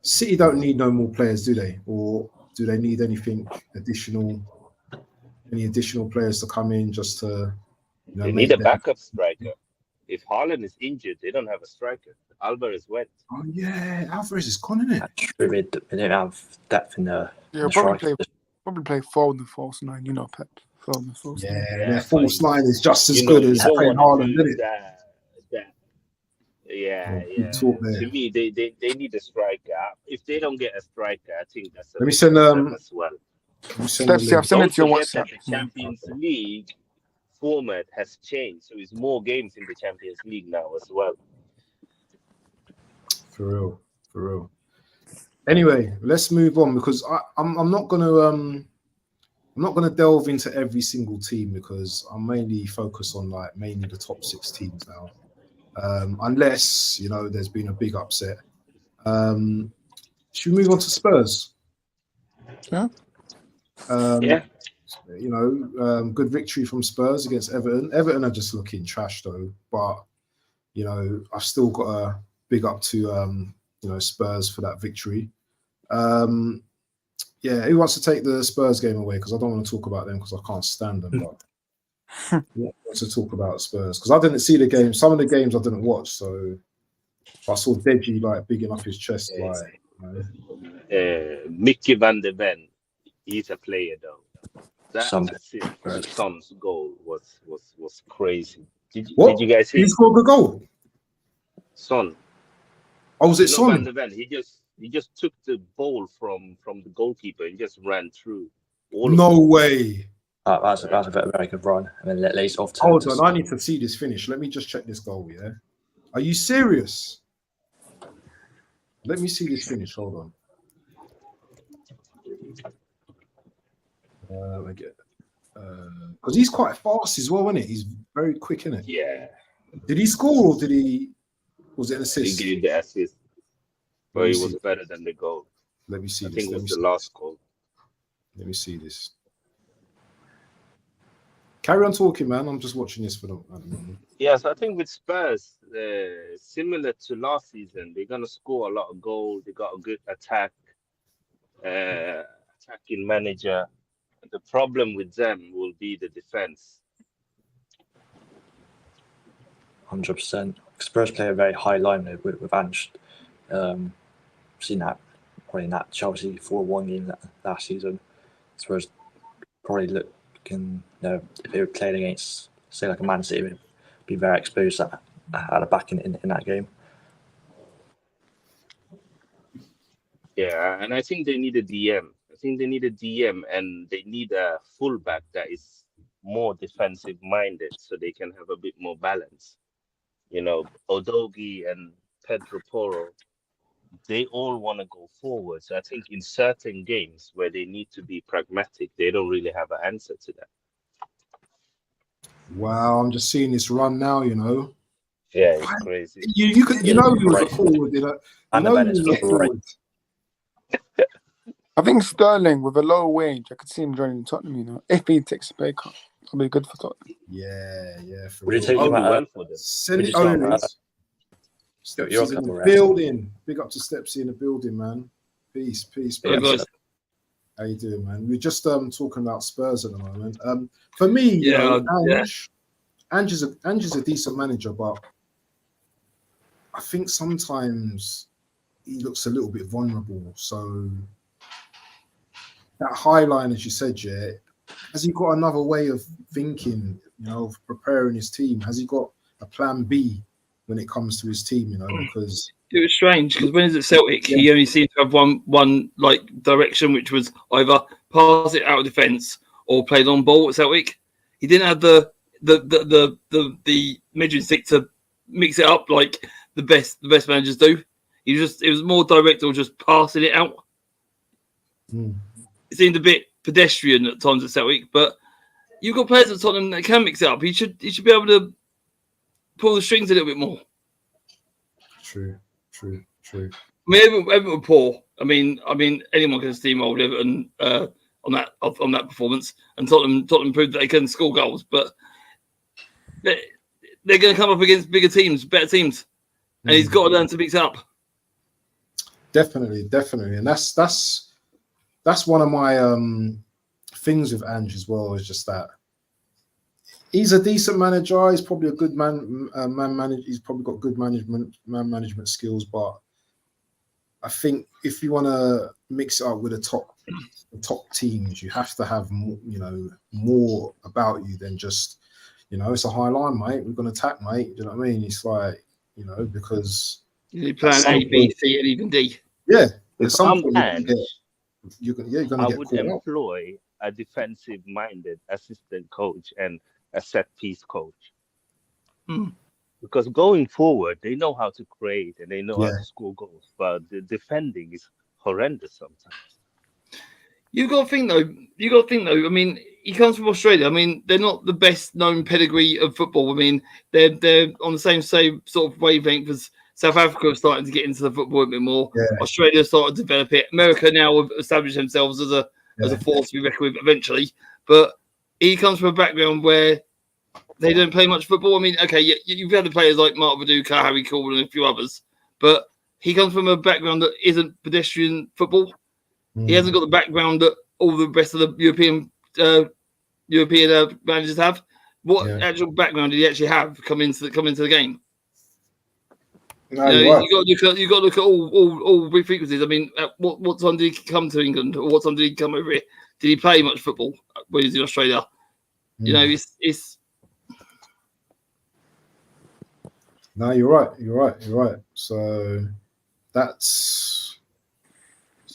City don't need no more players, do they? Or do they need anything additional, any additional players to come in just to, you know, they need a backup striker. If Haaland is injured, they don't have a striker. Alvarez went. Oh yeah, Alvarez is gone, isn't it? That's true. They don't have depth in the. Yeah, probably play 4 in the false 9. You know, Pep. 4 in the false 9. Yeah, their false 9 is just as good as playing Haaland, isn't it? To me, they need a striker. If they don't get a striker, I think that's let me send as well. I've sent it to your WhatsApp. The Champions League format has changed, so it's more games in the Champions League now as well. For real. Anyway, let's move on because I'm not gonna delve into every single team because I'm mainly focused on like mainly the top 6 teams now. Unless, you know, there's been a big upset. Should we move on to Spurs? Yeah. You know, good victory from Spurs against Everton. Everton are just looking trash though, but you know, I've still got a big up to you know, Spurs for that victory. Yeah, who wants to take the Spurs game away? Because I don't want to talk about them because I can't stand them. But who wants to talk about Spurs? Because I didn't see the game. Some of the games I didn't watch, so I saw Deji like bigging up his chest, like. Mickey van der Ven, he's a player though. That assist for Son's goal was crazy. Did you guys see? He scored the goal. Son. Oh, was it Son? Van der Ven. He just took the ball from the goalkeeper and just ran through. No way. That's a very good run. I mean, at least off. Hold on, I need to see this finish. Let me just check this goal. Yeah, are you serious? Let me see this finish. Hold on. Because he's quite fast as well, isn't it? He's very quick, isn't it? Yeah. Did he score or was it an assist? He gave the assist. But he was better than the goal. Let me see I this. think it was the last goal. Let me see this. Carry on talking, man. I'm just watching this for the moment. Yes, I think with Spurs, similar to last season, they're going to score a lot of goals. They got a good attacking manager. The problem with them will be the defense. 100%. Spurs play a very high line with Ange. Seen that probably in that Chelsea 4-1 game last season. Spurs probably looking, you know, if they were playing against, say, like a Man City, would be very exposed at the back in that game. Yeah, and I think they need a DM. And they need a fullback that is more defensive minded so they can have a bit more balance. You know, Odogi and Pedro Porro, they all want to go forward. So I think in certain games where they need to be pragmatic, they don't really have an answer to that. Wow, I'm just seeing this run now, you know. Yeah, it's crazy. You know he was a forward, you know. You know he was a forward. I think Sterling, with a low wage, I could see him joining Tottenham, you know. If he takes a pay cut, it'll be good for Tottenham. Yeah. Would you take him well for them? Send it on. Stepsy's in the building. Big up to Stepsy in the building, man. Peace. How you doing, man? We're just talking about Spurs at the moment. For me, you know, Andrew's a decent manager, but I think sometimes he looks a little bit vulnerable. So that high line, as you said, yeah, has he got another way of thinking, you know, of preparing his team? Has he got a plan B when it comes to his team, you know? Because it was strange, because when he was at Celtic, he only seemed to have one like direction, which was either pass it out of defence or play long ball at Celtic. He didn't have the measuring stick to mix it up like the best managers do. It was more direct or just passing it out. It seemed a bit pedestrian at times at Celtic, but you've got players at Tottenham that can mix it up. He should be able to pull the strings a little bit more. True. I mean, Everton were poor. I mean, anyone can steamroll Everton on that performance, and Tottenham proved that they can score goals, but they're going to come up against bigger teams, better teams, and he's got to learn to mix it up. Definitely, and that's one of my things with Ange as well. Is just that he's a decent manager. He's probably a good man manager. He's probably got good man management skills. But I think if you want to mix it up with the top teams, you have to have more about you than just, it's a high line, mate. We're going to attack, mate. Do you know what I mean? It's like, because you plan A, B, C, and even D. Yeah, if I'm Ange, you're going to get I would employ a defensive-minded assistant coach and a set-piece coach. Because going forward, they know how to create and they know how to score goals, but the defending is horrendous sometimes. You got to think though. I mean, he comes from Australia. I mean, they're not the best known pedigree of football. I mean, they're on the same sort of wavelength as South Africa are starting to get into the football a bit more. Yeah. Australia started to develop it. America now have established themselves as a force to be reckoned with eventually. But he comes from a background where they don't play much football. I mean, okay, you've had the players like Mark Madueke, Harry Corbin, and a few others, but he comes from a background that isn't pedestrian football. He hasn't got the background that all the rest of the European managers have. What actual background did he actually have come into the game? No, you got to look at all big frequencies. I mean, what time did he come to England, or what time did he come over here? Did he play much football when he was in Australia? It's. No, you're right. So that's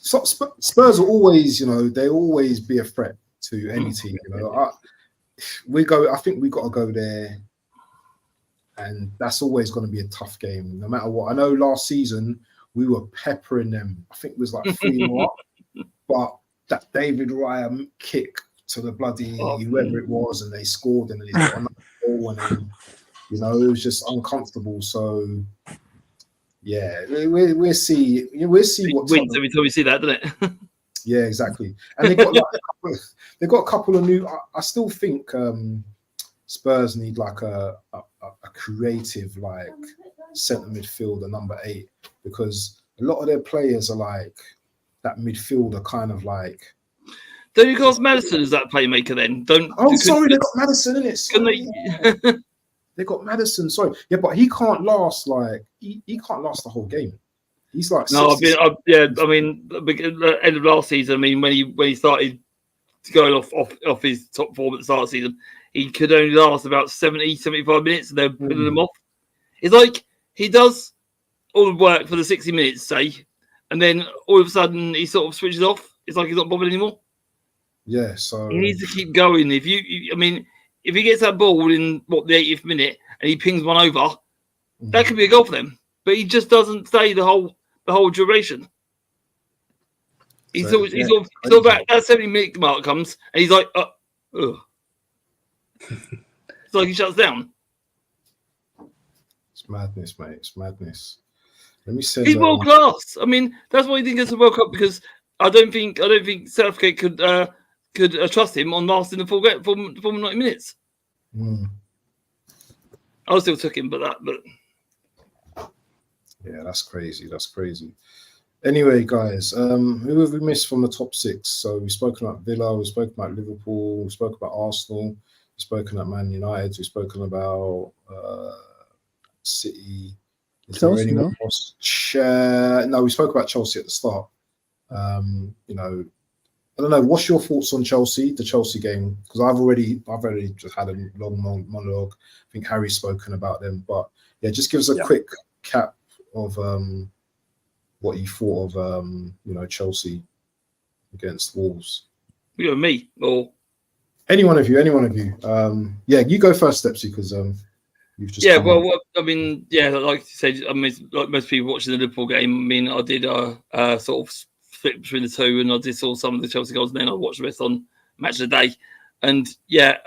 Spurs are always, they always be a threat to any team. I think we got to go there, and that's always going to be a tough game, no matter what. I know last season we were peppering them. I think it was like 3-0 up, but that David Raya kick to the bloody whoever it was, and they scored, and then he got another goal, and then it was just uncomfortable. So yeah, we'll see what wins every time we see that, doesn't it? Yeah, exactly. And they got a couple of new. I still think Spurs need like a creative like centre midfielder, number 8, because a lot of their players are like that midfielder kind of like. Don't you cast Maddison as that playmaker then? Sorry, they got Maddison in it. They got Maddison. Sorry, yeah, but he can't last like he can't last the whole game. He's like I mean, end of last season. I mean, when he started going off his top form at the start of the season, he could only last about 70-75 minutes, and they're putting him off. It's like he does all the work for the 60 minutes, say, and then all of a sudden he sort of switches off. It's like he's not bothered anymore. Yeah, so he needs to keep going. If he gets that ball in the 80th minute and he pings one over, that could be a goal for them. But he just doesn't stay the whole duration. He's all about that 70-minute mark comes, and he's like, ugh. It's like he shuts down. It's madness, mate. It's madness. Let me say he's world class. I mean, that's why he didn't get to the World Cup, because I don't think Southgate could trust him on lasting the full 90 minutes. I still took him, but yeah, that's crazy. Anyway, guys, who have we missed from the top 6? So we've spoken about Villa, we've spoken about Liverpool, we've spoken about Arsenal. spoken about Man United. We've spoken about City. Is Chelsea, there anyone else? No, we spoke about Chelsea at the start. You know, I don't know. What's your thoughts on Chelsea, the Chelsea game? Because I've already just had a long monologue. I think Harry's spoken about them, but yeah, just give us a quick cap of what you thought of you know, Chelsea against Wolves. You and me, or any one of you. Yeah, you go first, Stepsy, because you've just I mean, yeah, like you said, I mean, like most people watching the Liverpool game, I mean, I did sort of flip between the two, and I did saw some of the Chelsea goals, and then I watched the rest on Match of the Day, and yeah,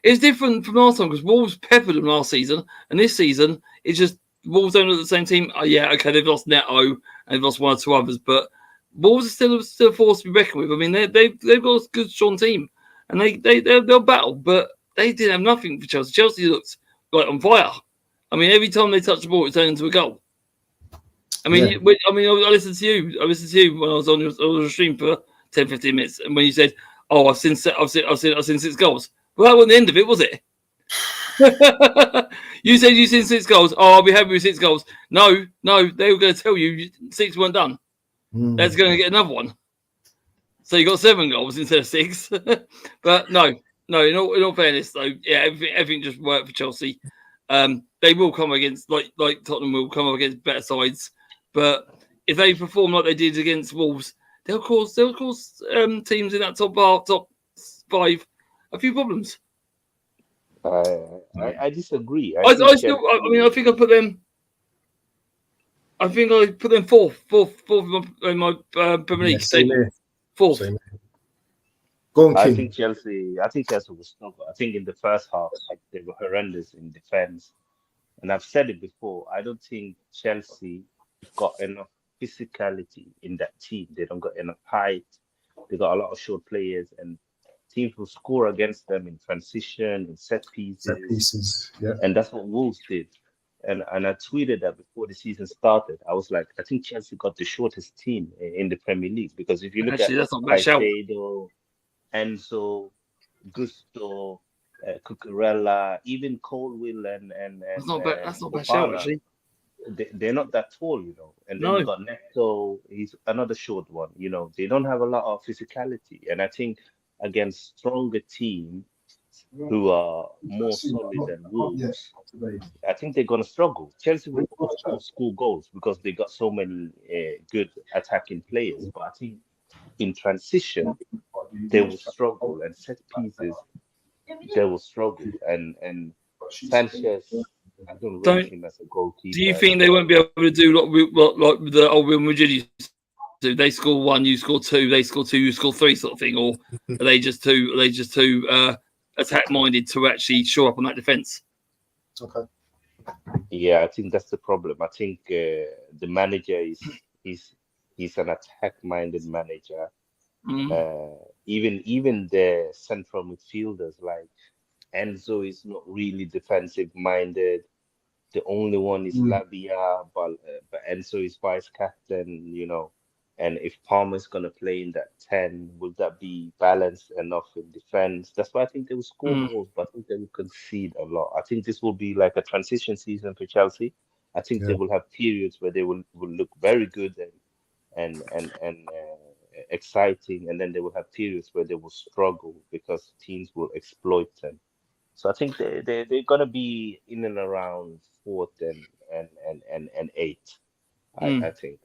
it's different from last time because Wolves peppered them last season, and this season it's just Wolves don't look at the same team. Oh, yeah, okay, they've lost Neto and they've lost one or two others, but Wolves are still a force to be reckoned with. I mean, they've got a good, strong team, and they'll battle, but they didn't have nothing for Chelsea. Chelsea looked like on fire. I mean, every time they touched the ball, it turned into a goal. I mean, I listened to you when I was on your stream for 10, 15 minutes, and when you said, "Oh, I've seen 6 goals," well, that wasn't the end of it, was it? You said you've seen 6 goals. Oh, I'll be happy with 6 goals. No, they were going to tell you 6 weren't done. That's going to get another one. So you got 7 goals instead of 6. But no. In all fairness, though, yeah, everything just worked for Chelsea. They will come against like Tottenham will come up against better sides, but if they perform like they did against Wolves, they'll cause teams in that top 5 a few problems. I disagree. I think I put them. I think I put them fourth in my Premier League. Fourth. Go on, I think Chelsea will struggle. I think in the first half they were horrendous in defense, and I've said it before. I don't think Chelsea got enough physicality in that team. They don't got enough height. They got a lot of short players, and teams will score against them in transition, in set pieces. Yeah. And that's what Wolves did. And I tweeted that before the season started. I was like, I think Chelsea got the shortest team in the Premier League, because if you look at Caicedo, Enzo, Gusto, Cucurella, even Colwill and that's not bad shout, actually. They're not that tall, you know. And then you got Neto, he's another short one, you know. They don't have a lot of physicality. And I think against stronger teams who are more solid than Wolves, I think they're going to struggle. Chelsea will score goals because they got so many good attacking players. But I think in transition, they will struggle, and set pieces, they will struggle. And Sanchez, I don't rate him as a goalkeeper. Do you think they won't be able to do like the old Real Madrid used to do? They score 1, you score 2, they score 2, you score 3, sort of thing, or are they just too attack-minded to actually shore up on that defence? Okay. Yeah, I think that's the problem. I think the manager he's an attack-minded manager. Even the central midfielders like Enzo is not really defensive-minded. The only one is Lavia, but Enzo is vice captain, you know. And if Palmer's going to play in that 10, will that be balanced enough in defense? That's why I think they will score goals, but I think they will concede a lot. I think this will be like a transition season for Chelsea. I think they will have periods where they will look very good and exciting, and then they will have periods where they will struggle because teams will exploit them. So I think they're going to be in and around 4th and 8th. I think.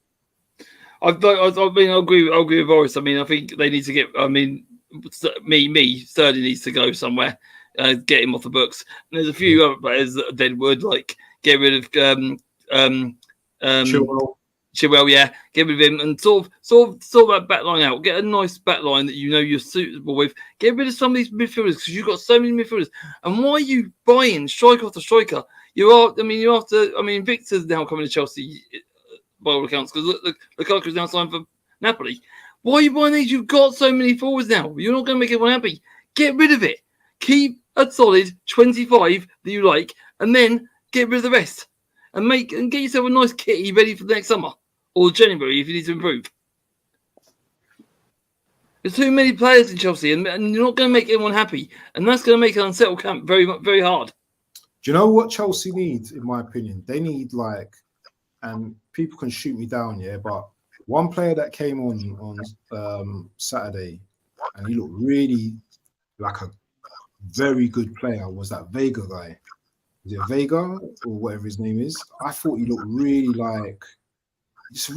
I agree with Boris. I mean, I think they need to get. I mean, Sturdy needs to go somewhere. Get him off the books. And there's a few other players that Deadwood, like get rid of Chilwell, yeah, get rid of him and sort that back line out. Get a nice back line that you know you're suitable with. Get rid of some of these midfielders because you've got so many midfielders. And why are you buying striker after striker? Victor's now coming to Chelsea by all accounts because Lukaku's now signed for Napoli. Why are you buying these? You've got so many forwards now. You're not going to make everyone happy. Get rid of it. Keep a solid 25 that you like, and then get rid of the rest. And get yourself a nice kitty ready for the next summer or January if you need to improve. There's too many players in Chelsea, and you're not going to make anyone happy, and that's going to make an unsettled camp very, very hard. Do you know what Chelsea needs, in my opinion? They need and people can shoot me down, yeah, but one player that came on Saturday, and he looked really like a very good player, was that Vega guy. Is it Vega or whatever his name is? I thought he looked really just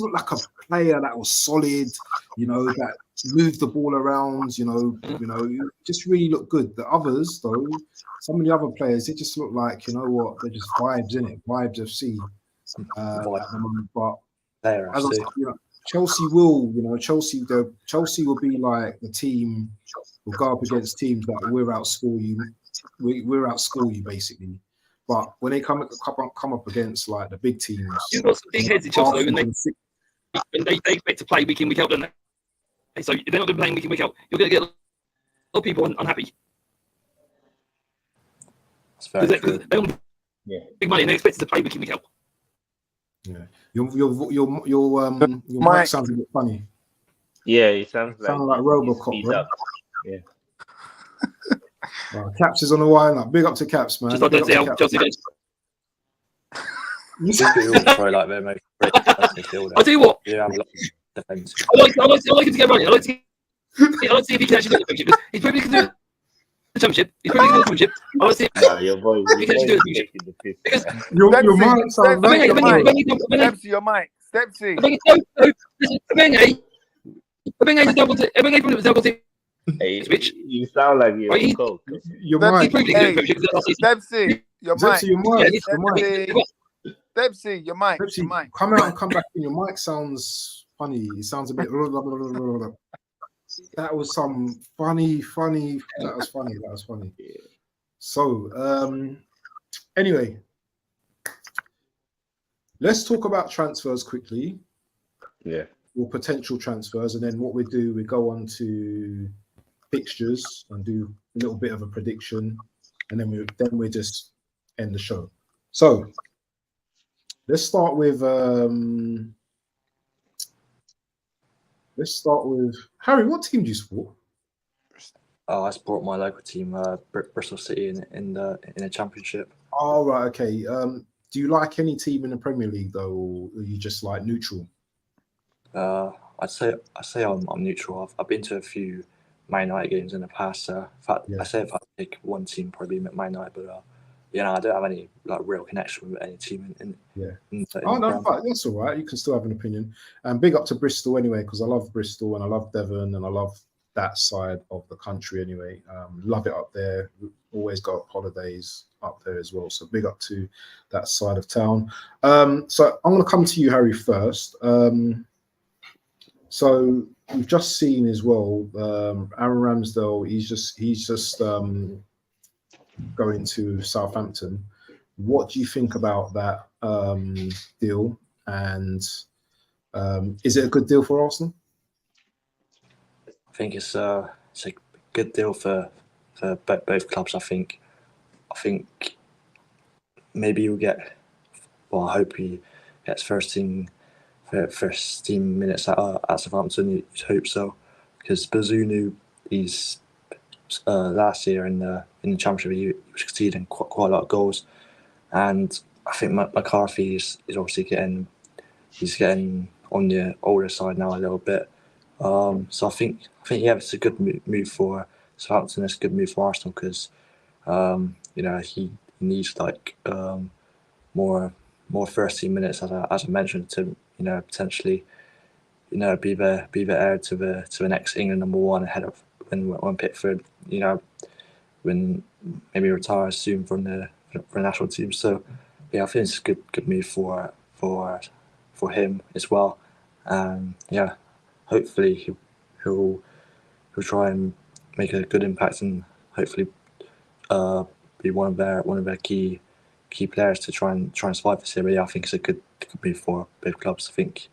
looked like a player that was solid, that moved the ball around, just really looked good. The others, though, some of the other players, it just looked like, they're just vibes in it, vibes FC. But as I said, Chelsea will, Chelsea will be like the team will go up against teams that we'll outscore you. We'll outscore you basically. But when they come up against like the big teams, you've got some big heads in Chelsea, and they expect to play week in, week out, don't they? So if they're not going to play week in, week out, you're going to get a lot of people unhappy. That's very true. They want big money, and they're expected to play week in, week out. Yeah, your mic sounds a bit funny. Yeah, it sounds like Robocop, right? Yeah. Caps is on the wine up. Big up to Caps, man. Just like that, Chelsea. Probably like them, mate. I'll tell you what. Yeah, I'm defense. I like him to get right. I like to see if he can actually do the championship. He's probably going to do the championship. He's probably going to do the championship. I want to see your voice. He can actually do the championship. Because your mic sounds like Stepsy, your mic. Stepsy. Benga is double team. Hey, you sound like you're right, cold. Your mic. Stepsy, your mic. Stepsy, your mic. Stepsy, come out and come back in. Your mic sounds funny. It sounds a bit. That was some funny. That was funny. So, anyway, let's talk about transfers quickly. Yeah. Or potential transfers, and then what we do, we go on to fixtures and do a little bit of a prediction, and then we just end the show. So let's start with Harry. What team do you support? I support my local team, Bristol City, in the Championship. Oh, right, okay. Do you like any team in the Premier League though, or are you just like neutral? I'd say I'm neutral. I've been to a few Man United games in the past. In fact, I say if I pick one team, probably Man United. But I don't have any like real connection with any team in that's all right. You can still have an opinion. And big up to Bristol anyway, because I love Bristol and I love Devon and I love that side of the country anyway. Love it up there. Always got holidays up there as well. So big up to that side of town. So I'm going to come to you, Harry, first. So we've just seen as well, Aaron Ramsdale. He's just going to Southampton. What do you think about that deal? And is it a good deal for Arsenal? I think it's a good deal for both clubs. I think maybe you'll get. Well, I hope he gets first team minutes at Southampton. You'd hope so, because Bazunu, he's last year in the Championship, he was conceding quite a lot of goals, and I think McCarthy is obviously getting on the older side now a little bit. So I think it's a good move for Southampton. It's a good move for Arsenal because he needs like more first team minutes, as I mentioned, to potentially be the heir to the next England #1 ahead of when Pickford when maybe retires soon from the national team. So I think it's a good move for him as well. Hopefully he'll try and make a good impact and hopefully be one of their key players to try and survive this year. But I think it's a good move for both clubs. I think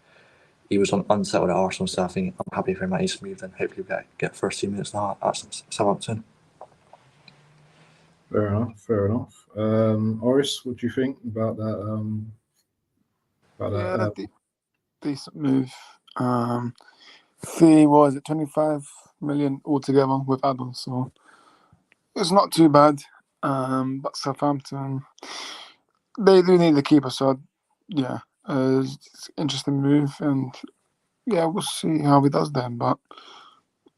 he was unsettled at Arsenal, so I think I'm happy for him that he's moved and hopefully we'll get first team minutes now at Southampton. Fair enough. Oris, what do you think about that? Decent move. fee was it 25 million altogether with add-ons, so it's not too bad. But Southampton, they do need the keeper, so yeah, it's an interesting move, and yeah, we'll see how he does then. But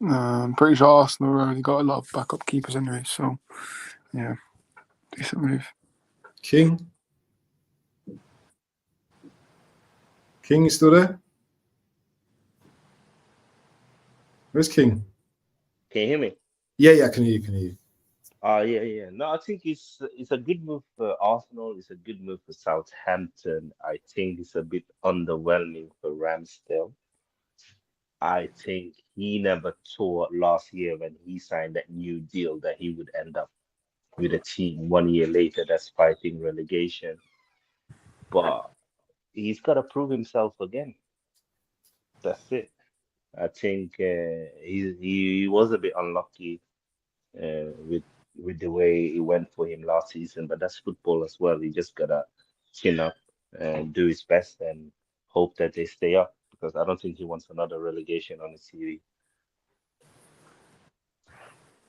I'm pretty sure Arsenal already got a lot of backup keepers anyway, so yeah, decent move. King, you still there? Where's King? Can you hear me? Yeah, I can hear you. Yeah. No, I think it's a good move for Arsenal. It's a good move for Southampton. I think it's a bit underwhelming for Ramsdale. I think he never thought last year when he signed that new deal that he would end up with a team 1 year later that's fighting relegation. But he's got to prove himself again. That's it. I think he was a bit unlucky with the way it went for him last season, but that's football as well. He just gotta chin up and do his best and hope that they stay up, because I don't think he wants another relegation on his CV.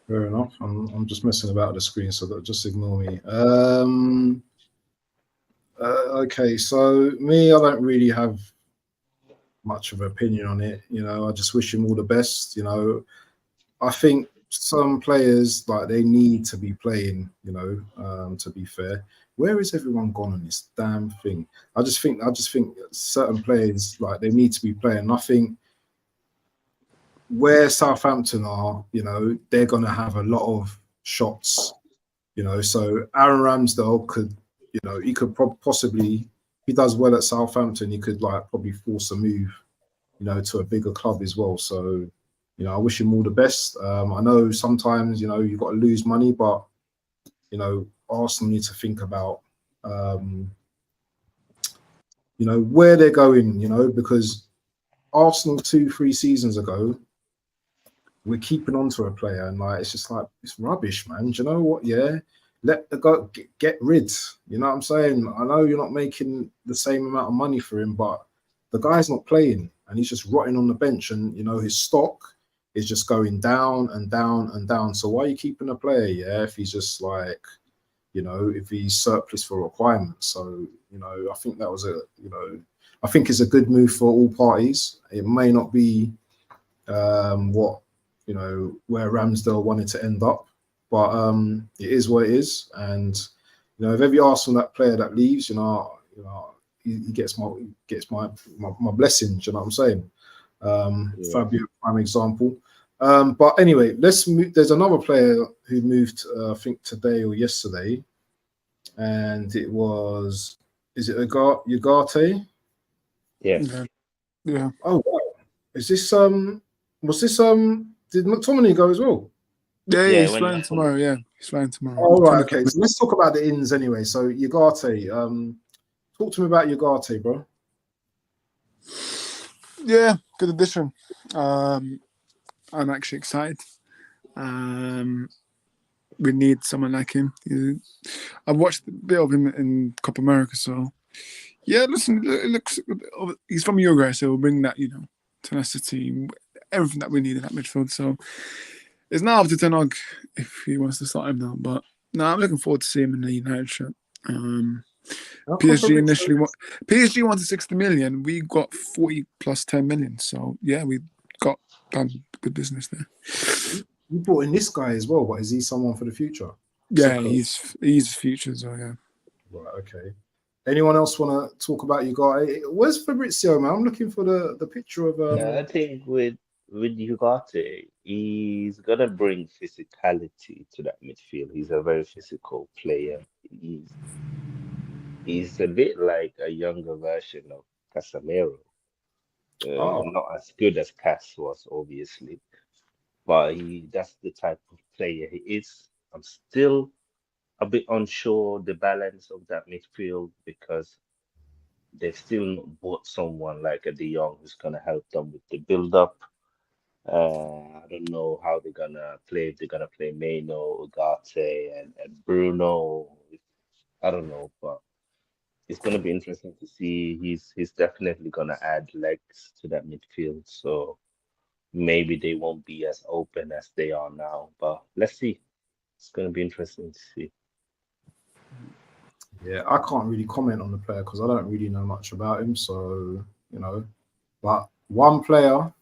Fair enough. I'm just messing about the screen, so just ignore me. Okay, so me, I don't really have much of an opinion on it. I just wish him all the best. I think some players, like, they need to be playing. To be fair, where is everyone gone on this damn thing? I just think certain players, like, they need to be playing. I think where Southampton are, they're going to have a lot of shots. So Aaron Ramsdale could, he could possibly, if he does well at Southampton, he could, like, probably force a move, to a bigger club as well. So, I wish him all the best. I know sometimes, you've got to lose money, but, Arsenal need to think about, where they're going, because Arsenal 2-3 seasons ago, we're keeping on to a player, and, like, it's just like, it's rubbish, man. Do you know what? Yeah. Let the guy get rid. You know what I'm saying? I know you're not making the same amount of money for him, but the guy's not playing and he's just rotting on the bench, and his stock is just going down and down and down. So why are you keeping a player? Yeah, if he's just like, if he's surplus for requirements. So, I think that was I think it's a good move for all parties. It may not be what where Ramsdale wanted to end up, but it is what it is. And if every Arsenal that player that leaves, he gets my blessing. Do you know what I'm saying? Fabio, prime example. But anyway, let's move. There's another player who moved, I think today or yesterday, and it was, is it Ugarte? Yes. Yeah. Oh wow. Is this was this did McTominay go as well? Yeah, he's flying tomorrow. Yeah, he's flying tomorrow. All right, okay. So let's talk about the ins anyway. So Ugarte, talk to me about Ugarte, bro. Yeah, good addition. I'm actually excited. We need someone like him. I've watched a bit of him in Copa America, so yeah. Listen, it looks. He's from Uruguay, so we'll bring that, tenacity, everything that we need in that midfield. So it's now up to Ten Hag if he wants to start him now. But no, I'm looking forward to seeing him in the United shirt. PSG wanted 60 million. We got 40 plus 10 million. So yeah, we got done good business there. You brought in this guy as well, but is he someone for the future? Yeah, he's future as well. Yeah. Right. Okay. Anyone else want to talk about Ugarte? Where's Fabrizio, man? I'm looking for the picture of. I think with Ugarte, he's gonna bring physicality to that midfield. He's a very physical player. He's a bit like a younger version of Casemiro. Not as good as Cas was, obviously, but that's the type of player he is. I'm still a bit unsure the balance of that midfield, because they've still not bought someone like a De Jong who's gonna help them with the build-up. I don't know how they're gonna play. If they're gonna play Maino, Ugarte, and Bruno. I don't know, but it's gonna be interesting to see. He's definitely gonna add legs to that midfield. So maybe they won't be as open as they are now. But let's see. It's going to be interesting to see. Yeah, I can't really comment on the player because I don't really know much about him. So, but one player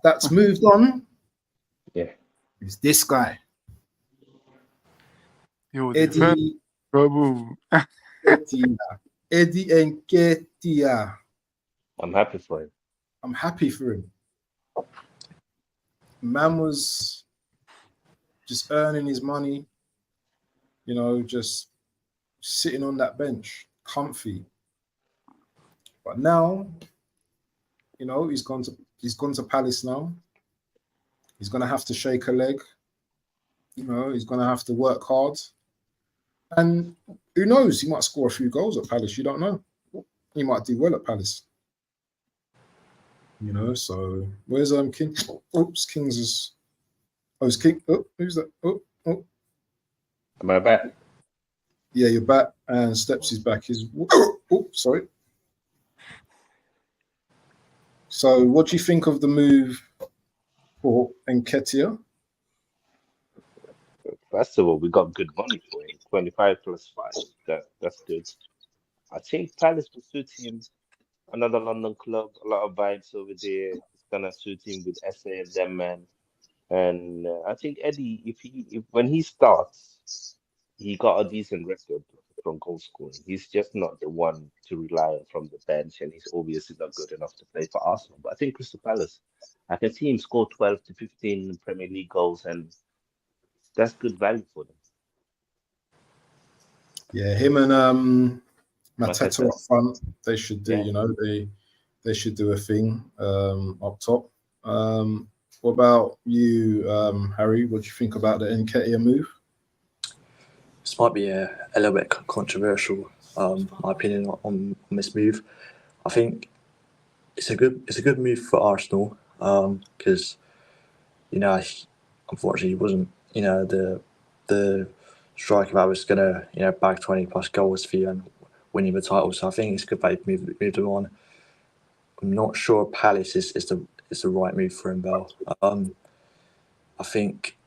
that's moved on. Yeah. Is this guy. Eddie Nketiah. I'm happy for him. I'm happy for him. Man was just earning his money, just sitting on that bench, comfy. But now, he's gone to Palace now. He's gonna have to shake a leg. He's gonna have to work hard. And who knows? He might score a few goals at Palace. You don't know. He might do well at Palace. So where's King? Oops, Kings is. Oh, it's King. Oh, who's that? Oh. Am I back? Yeah, you're back, and Steps is back. Sorry. So, what do you think of the move for Nketiah? First of all, we got good money for him. 25 plus 5. That's good. I think Palace will suit him. Another London club, a lot of vibes over there. It's gonna suit him with SA and them, man. And I think Eddie, if when he starts, he got a decent record from goal scoring. He's just not the one to rely on from the bench, and he's obviously not good enough to play for Arsenal. But I think Crystal Palace, I can see him score 12 to 15 Premier League goals, and that's good value for them. Yeah, him and Mateta up front, they should do. Yeah. They should do a thing up top. What about you, Harry? What do you think about the Nketiah move? This might be a little bit controversial, my opinion on this move. I think it's a good move for Arsenal because unfortunately he wasn't the striker that was gonna bag 20 plus goals for you and winning the title. So I think it's good that he moved him on. I'm not sure Palace is the right move for him, though. I think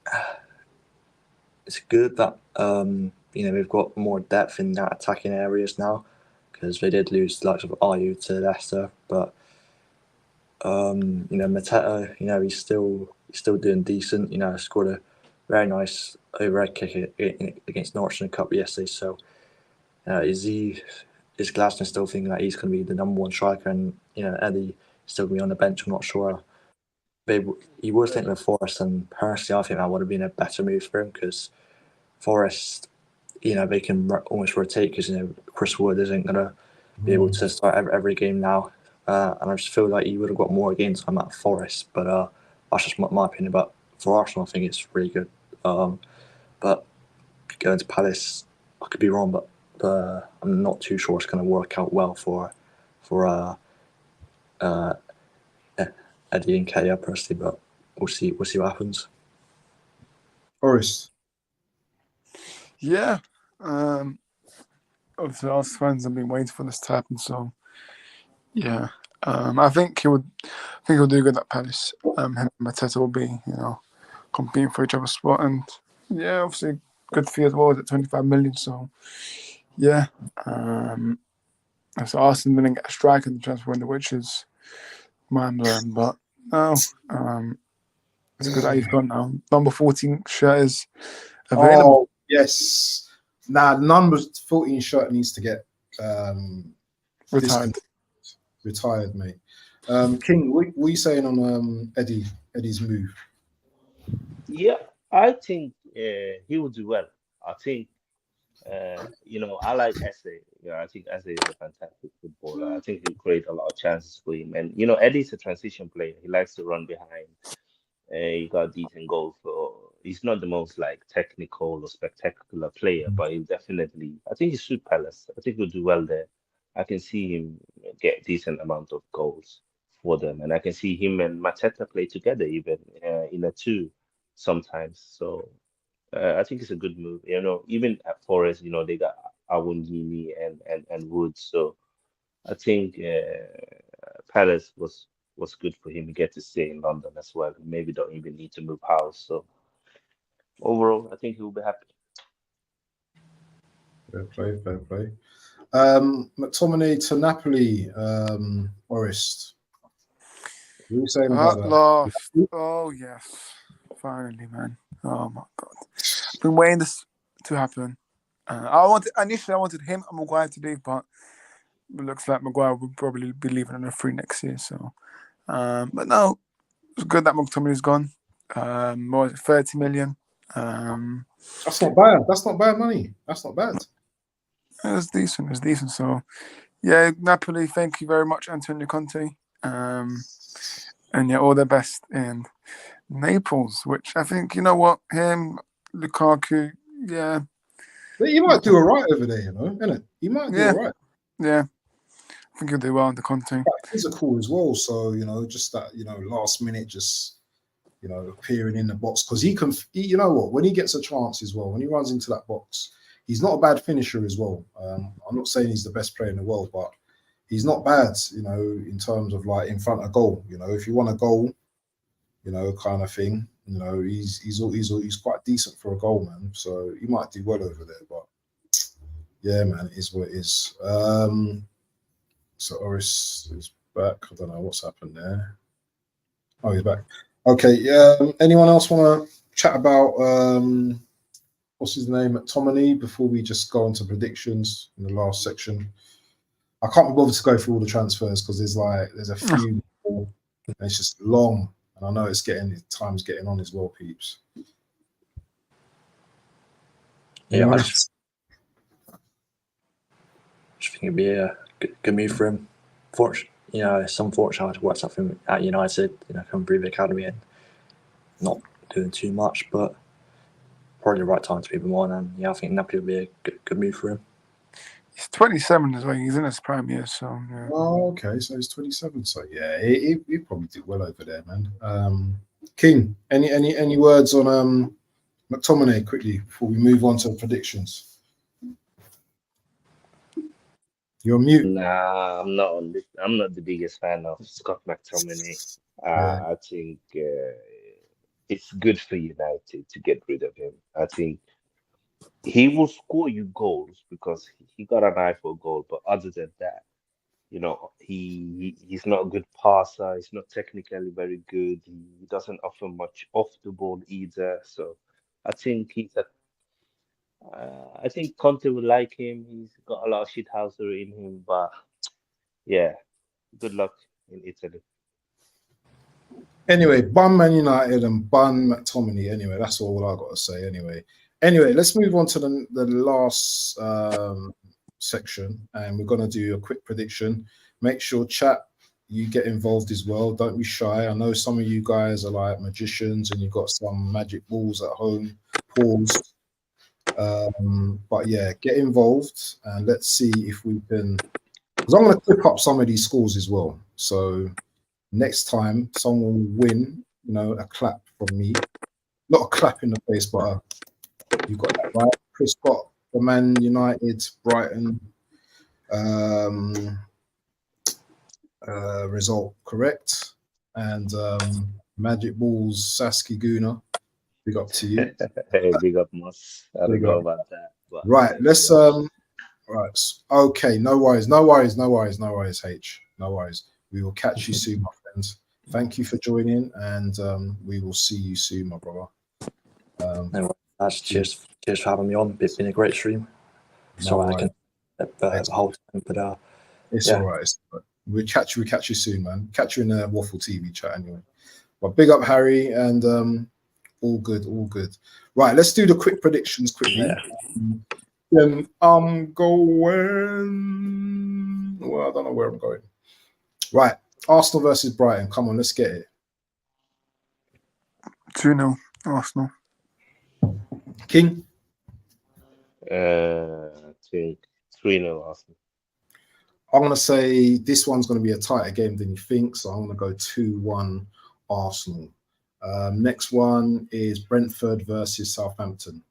it's good that we've got more depth in that attacking areas now because they did lose the likes of Ayew to Leicester, but Mateta, he's still doing decent. Scored a very nice overhead kick against Norwich in the cup yesterday. So is Glasner still thinking that he's going to be the number one striker, and Eddie still going to be on the bench? I'm not sure. He was thinking of Forest, and personally, I think that would have been a better move for him because Forest, they can almost rotate because Chris Wood isn't going to be able to start every game now, and I just feel like he would have got more games time at Forest. But that's just my opinion. But for Arsenal, I think it's really good. But going to Palace, I could be wrong, but I'm not too sure it's going to work out well for Eddie Nketiah personally. But we'll see what happens. Forest. Yeah. Obviously, us fans have been waiting for this to happen. So, yeah. I think he'll do good at Palace. Him and Mateta will be, competing for each other's spot, and yeah, obviously good fee as well at 25 million. So, yeah. So Arsenal didn't get a strike in the transfer window, which is mind-blowing. But no, it's good that he's gone now. Number 14 shirt is available. Oh, yes. Nah, number 14 shirt needs to get retired, mate. King, what are you saying on Eddie's move? Yeah, I think he will do well. I think I like Eze. I think Eze is a fantastic footballer. I think he'll create a lot of chances for him. And Eddie's a transition player. He likes to run behind. He got decent goals. He's not the most technical or spectacular player, but he'll definitely. I think he suit Palace. I think he'll do well there. I can see him get decent amount of goals for them, and I can see him and Mateta play together even in a two sometimes. So. I think it's a good move. Even at Forest, they got Awundini and Woods. So I think Palace was good for him. He get to stay in London as well. Maybe don't even need to move house. So overall, I think he will be happy. Fair play, fair play. McTominay to Napoli, Forest. What are you saying about that? Last. Oh yes, finally, man. Oh my God, I've been waiting this to happen. Initially I wanted him and Maguire to leave, but it looks like Maguire will probably be leaving on a free next year. So, but no, it's good that McTominay's gone. What was it, 30 million? That's not bad. That's not bad money. That's not bad. It's decent. It's decent. So, yeah, Napoli. Thank you very much, Antonio Conte. And yeah, all the best in Naples. Which I think, you know what, him, Lukaku, yeah. But you might do all right over there, you know, innit? You might do all right. Yeah. I think he'll do well under Conte. Physical as well. So, you know, just that, you know, last minute, just, you know, appearing in the box. Because you know what, when he gets a chance as well, when he runs into that box, he's not a bad finisher as well. I'm not saying he's the best player in the world, but he's not bad, you know, in terms of like in front of goal. You know, if you want a goal, you know, kind of thing, you know, he's quite decent for a goal, man. So he might do well over there. But yeah, man, it is what it is. So Oris is back. I don't know what's happened there. Oh, he's back. Okay. Yeah. Anyone else want to chat about what's his name, McTominay, before we just go on to predictions in the last section? I can't be bothered to go through all the transfers because there's a few more, and it's just long, and I know time's getting on as well, peeps. Yeah, I just think it'd be a good move for him. You know, it's unfortunate to watch something at United, you know, come through the academy and not doing too much, but probably the right time to move him on. And yeah, I think Napoli would be a good move for him. He's 27 as well. He's in his prime year, so yeah. Oh, okay. So he's 27. So yeah, he probably did well over there, man. King, any words on McTominay quickly before we move on to predictions? You're on mute. Nah, I'm not on this. I'm not the biggest fan of Scott McTominay. I think it's good for United to get rid of him. I think he will score you goals because he got an eye for a goal. But other than that, you know, he's not a good passer. He's not technically very good. He doesn't offer much off the ball either. So I think I think Conte would like him. He's got a lot of shithousery in him, but yeah, good luck in Italy. Anyway, bun Man United and bun McTominay. Anyway, that's all I got to say. Anyway, let's move on to the last section, and we're going to do a quick prediction. Make sure, chat, you get involved as well. Don't be shy. I know some of you guys are like magicians and you've got some magic balls at home. Pause. But yeah, get involved and let's see if we can, because I'm going to clip up some of these scores as well. So next time someone will win, you know, a clap from me. Not a clap in the face, but you got that right. Chris got the Man United, Brighton result correct. And Magic Balls, Saskia Guna, big up to you. Hey, big up, Moss. I don't know about that. But right, let's right. Okay, no worries, H. No worries. We will catch you soon, my friends. Thank you for joining, and we will see you soon, my brother. Cheers for having me on. It's been a great stream. Sorry I can the whole time, but it's all right. We'll catch you soon, man. Catch you in the Waffle TV chat anyway. But big up, Harry, and all good. Right, let's do the quick predictions quickly. Then I'm going. Well, I don't know where I'm going. Right, Arsenal versus Brighton. Come on, let's get it. 2-0 Arsenal. King? I think 3-0 Arsenal. I'm going to say this one's going to be a tighter game than you think, so I'm going to go 2-1 Arsenal. Next one is Brentford versus Southampton.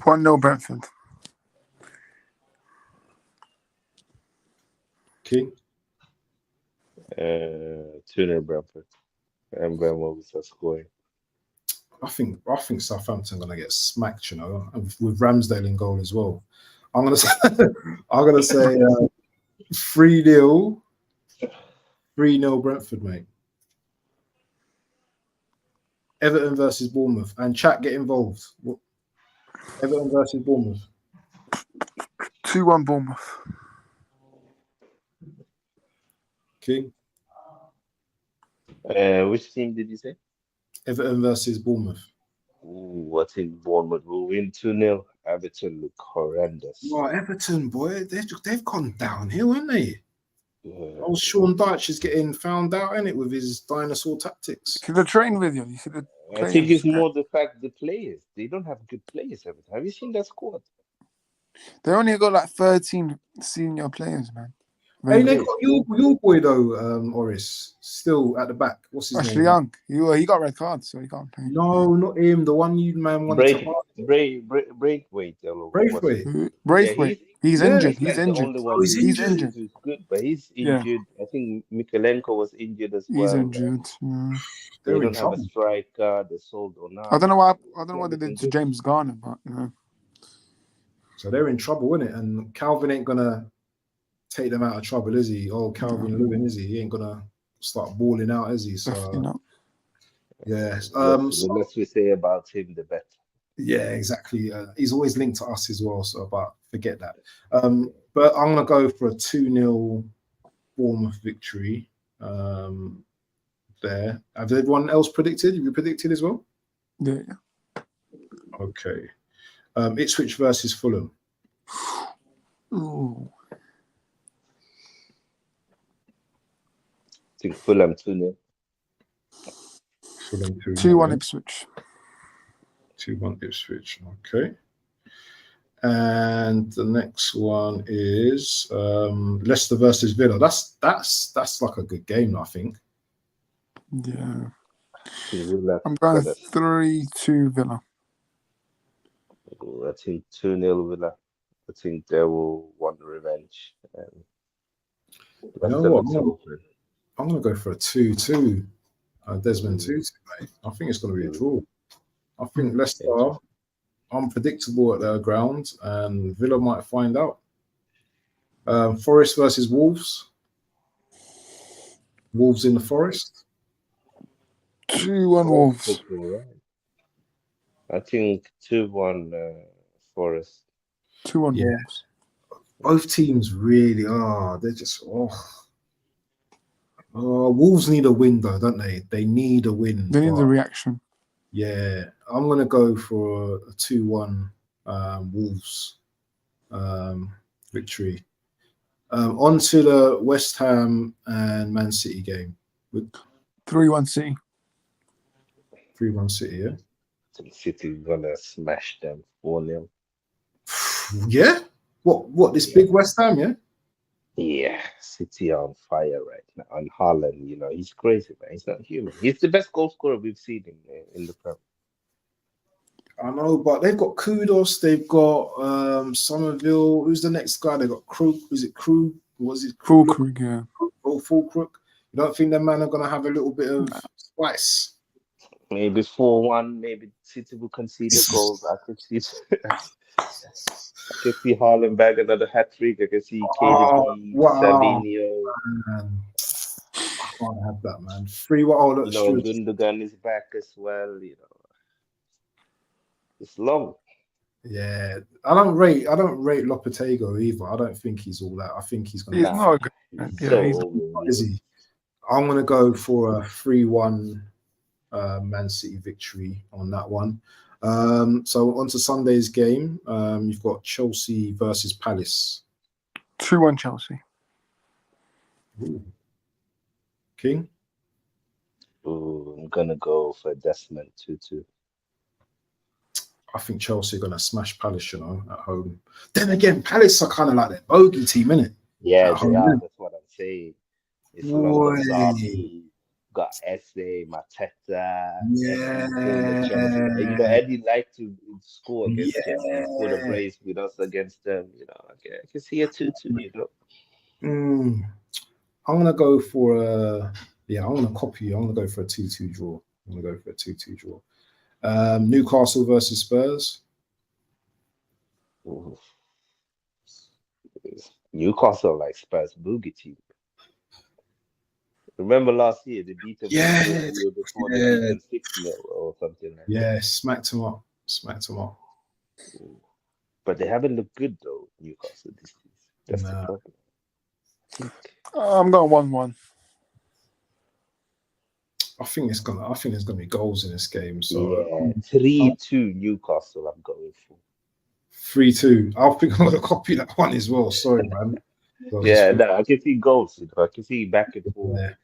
1-0 Brentford. King? 2-0 Brentford. And Brentford will start scoring. I think Southampton are gonna get smacked, you know, with Ramsdale in goal as well. I'm gonna say 3-0 Brentford, mate. Everton versus Bournemouth. And chat, get involved. Everton versus Bournemouth. 2-1 Bournemouth. King? Which team did you say? Everton versus Bournemouth. Ooh, I think Bournemouth will win 2-0. Everton look horrendous. Well, Everton, boy, they've gone downhill, haven't they? Yeah. Oh, Sean Dyche is getting found out, isn't it, with his dinosaur tactics? See the train video. You see the I think it's more the fact the players. They don't have good players. Everton. Have you seen that squad? They only got like 13 senior players, man. Hey, they got your boy though, Oris, still at the back. What's his Ashley name? Young. He got red cards, so he can't play. No, not him. The one you man wanted to Braithwaite. Braithwaite. He's injured. He's injured. The only one he's injured. He's good, but he's injured. I think Mikalenko was injured as well. He's injured. Yeah. They don't have a striker. They sold Onana. I don't know what they did to James Garner, but you know. So they're in trouble, isn't it? And Calvin ain't gonna take them out of trouble, is he? Oh, Calvin Lewin, is he? He ain't gonna start balling out, is he? So yeah. The less we say about him, the better. Yeah, exactly. He's always linked to us as well, so but forget that. But I'm gonna go for a 2-0 Bournemouth victory. There. Have everyone else predicted? Have you predicted as well? Yeah. Okay. Ipswich versus Fulham. Ooh. I think Fulham 2-0. Fulham 2-1 Ipswich. 2-1 Ipswich. Okay. And the next one is Leicester versus Villa. That's like a good game, I think. Yeah. Villa, I'm going 3-2 Villa. I think 2-0 Villa. I think they will want revenge. You know what? I'm going to go for a 2-2. Desmond 2-2, mate. I think it's going to be a draw. I think Leicester are unpredictable at their ground, and Villa might find out. Forest versus Wolves. Wolves in the Forest. 2-1 Wolves. I think 2-1 Forest. 2-1 Wolves. Both teams really are. They're just Wolves need a win though, don't they? They need a win. They need the reaction. Yeah, I'm gonna go for a 2-1 Wolves victory. On to the West Ham and Man City game. 3-1 City. 3-1 City, yeah. I think City gonna smash them 4-0. Yeah. What? This big West Ham, yeah. Yeah, City are on fire right now. And Haaland, you know, he's crazy, man. He's not human. He's the best goal scorer we've seen in the Prem. I know, but they've got Kudos, they've got Somerville. Who's the next guy? They got Krug. Is it Krug? Was it Krug? Fulkrug, yeah. Fulkrug. You don't think them man are gonna have a little bit of spice? Maybe 4-1. Maybe City will concede a goal. I could see. I can see Haaland bag another hat trick. I can see KDB, Savinho. Man. I can't have that, man. 3-1. You know, Gundogan is back as well. You know, it's long. Yeah, I don't rate Lopetegui either. I don't think he's all that. I think he's gonna. He's not good. Is he? I'm gonna go for a 3-1 Man City victory on that one. So on to Sunday's game. You've got Chelsea versus Palace. 2-1 Chelsea. Ooh. King? Ooh, I'm gonna go for Desmond 2-2. I think Chelsea are gonna smash Palace, you know, at home. Then again, Palace are kind of like their bogey team, innit? Yeah, they are. That's what I'm saying. It's Zabi, got Eze, Mateta. Yeah. You know, Eddie liked to score against Chelsea. He scored a brace with us against them. You know, I can see a 2-2. You know. I'm gonna go for a I'm gonna copy you. I'm gonna go for a 2-2 draw. Newcastle versus Spurs. Ooh. Newcastle like Spurs boogie team. Remember last year they beat them 4-0, the year before they beat them 6-0 or something like that. Smacked them up. Ooh. But they haven't looked good though, Newcastle this season. That's the problem. I'm going 1-1. I think there's gonna be goals in this game. So 3-2 Newcastle. I'm going for 3-2. I think I'm gonna copy that one as well. Sorry, man. I can see goals. I can see back and forth.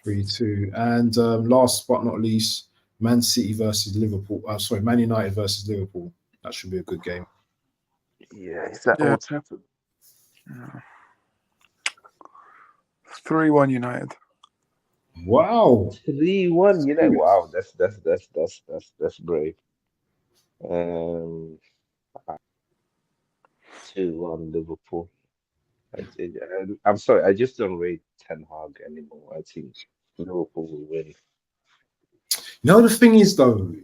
3-2. And last but not least, Man City versus Liverpool. Man United versus Liverpool. That should be a good game. Yeah, is that Old Trafford? 3-1 United. Wow. 3-1 United. Wow, that's brave. 2-1 Liverpool. I'm sorry, I just don't rate Ten Hag anymore. I think Liverpool will win. The thing is though,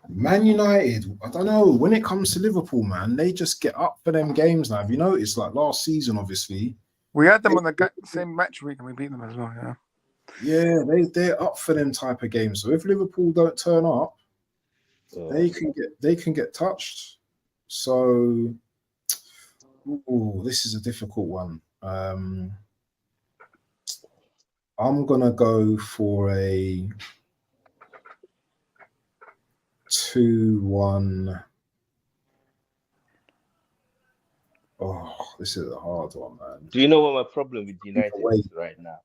Man United, I don't know, when it comes to Liverpool, man, they just get up for them games now. Have you noticed, like last season, obviously? We had them on the same match week and we beat them as well, Yeah, they're up for them type of games. So if Liverpool don't turn up, they can get touched. So this is a difficult one. I'm gonna go for a 2-1. Oh, this is a hard one, man. Do you know what my problem with United is right now?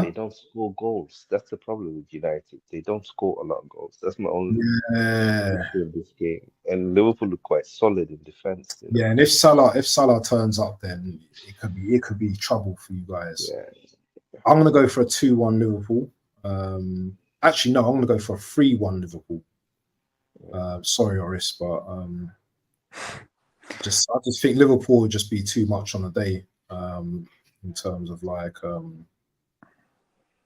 They don't score goals. That's the problem with United. They don't score a lot of goals. That's my only issue of this game. And Liverpool look quite solid in defense. Yeah, and if Salah turns up, then it could be trouble for you guys. Yeah. I'm gonna go for a 2-1 Liverpool. Actually, no, I'm gonna go for a 3-1 Liverpool. Sorry, Oris, but I just think Liverpool would just be too much on the day in terms of like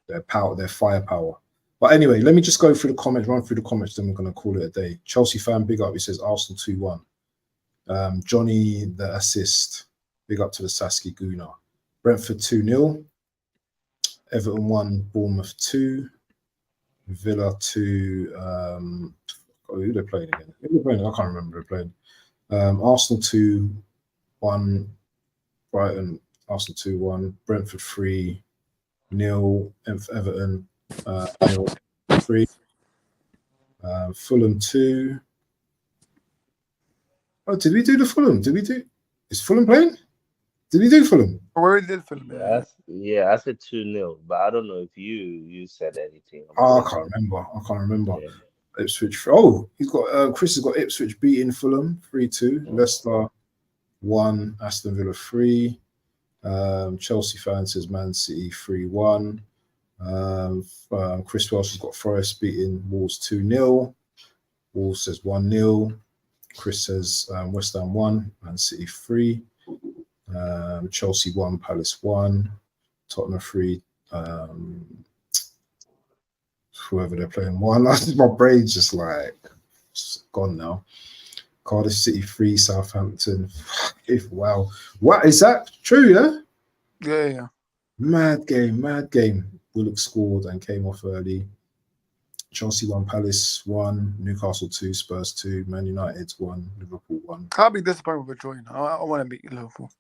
their power, their firepower. But anyway, let me just go through the comments, run through the comments, then we're going to call it a day. Chelsea fan, big up. He says Arsenal 2-1. Johnny, the assist. Big up to the Saski Guna. Brentford 2-0. Everton 1, Bournemouth 2. Villa 2. Who they're playing again? Who they're playing? I can't remember who they're playing. Arsenal 2-1. Brighton, Arsenal 2-1. Brentford 3-0. Everton 0-3. Fulham 2. Oh, did we do the Fulham? Is Fulham playing? Did we do Fulham? Where did Fulham? Yeah, I said 2-0, but I don't know if you said anything. I can't remember. Yeah. Ipswich. Oh, he's got Chris has got Ipswich beating Fulham 3-2. Leicester 1, Aston Villa 3. Chelsea fan says Man City 3-1. Chris Welsh has got Forest beating Wolves 2-0. Wolves says 1-0. Chris says West Ham 1, Man City 3. Chelsea 1, Palace 1. Tottenham 3. Whoever they're playing 1. My brain's just like gone now. Cardiff City 3, Southampton. Wow. What is that true? Yeah. Mad game. Willock scored and came off early. Chelsea 1, Palace 1, Newcastle 2, Spurs 2, Man United 1, Liverpool 1. I'll be disappointed with a draw. I want to beat Liverpool.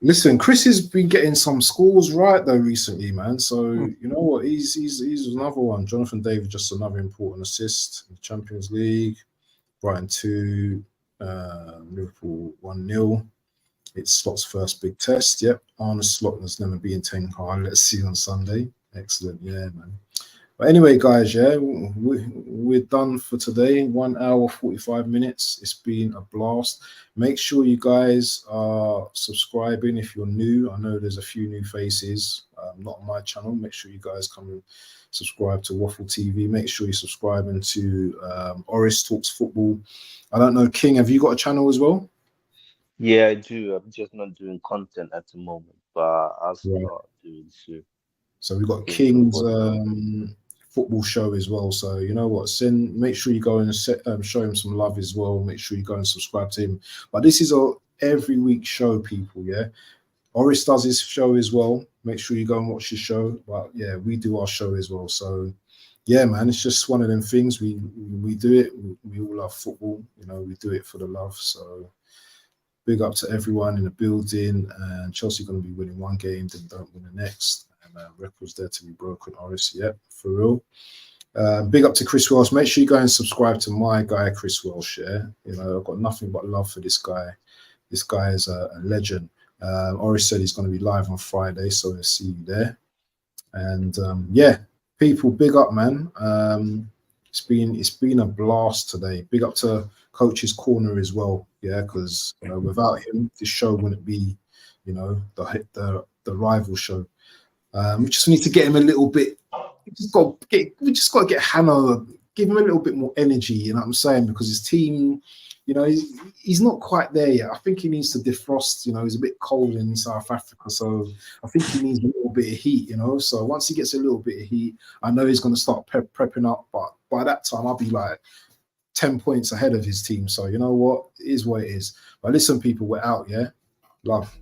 Listen, Chris has been getting some scores right though recently, man. So you know what? He's another one. Jonathan David, just another important assist in the Champions League. Brighton 2, Liverpool 1-0. It's Slot's first big test. Yep, Arne Slot has never been 10 high. Let's see on Sunday. Excellent, yeah, man. But anyway, guys, yeah, we're done for today. 1 hour, 45 minutes. It's been a blast. Make sure you guys are subscribing if you're new. I know there's a few new faces, not on my channel. Make sure you guys come and subscribe to Waffle TV. Make sure you're subscribing to Oris Talks Football. I don't know, King, have you got a channel as well? Yeah, I do. I'm just not doing content at the moment, but I'll start doing soon. So we've got King's football show as well. So you know what? Make sure you go and show him some love as well. Make sure you go and subscribe to him. But this is a every week show, people. Yeah, Oris does his show as well. Make sure you go and watch his show. But yeah, we do our show as well. So yeah, man, it's just one of them things. We do it. We all love football. You know, we do it for the love. So big up to everyone in the building. And Chelsea going to be winning one game, then don't win the next. And records there to be broken, Oris. Yeah, for real. Big up to Chris Welsh. Make sure you go and subscribe to my guy, Chris Welsh. Yeah, you know, I've got nothing but love for this guy. This guy is a legend. Oris said he's going to be live on Friday, so we'll see you there. And yeah, people, big up, man. It's been a blast today. Big up to Coach's Corner as well, yeah, because you know, without him, this show wouldn't be, you know, the rival show. We just need to get him a little bit. We just got to get Hannah, give him a little bit more energy. You know what I'm saying? Because his team, you know, he's not quite there yet. I think he needs to defrost. You know, he's a bit cold in South Africa, so I think he needs a little bit of heat. You know, so once he gets a little bit of heat, I know he's going to start prepping up. But by that time, I'll be like 10 points ahead of his team. So you know what? It is what it is. But listen, people, we're out. Yeah, love.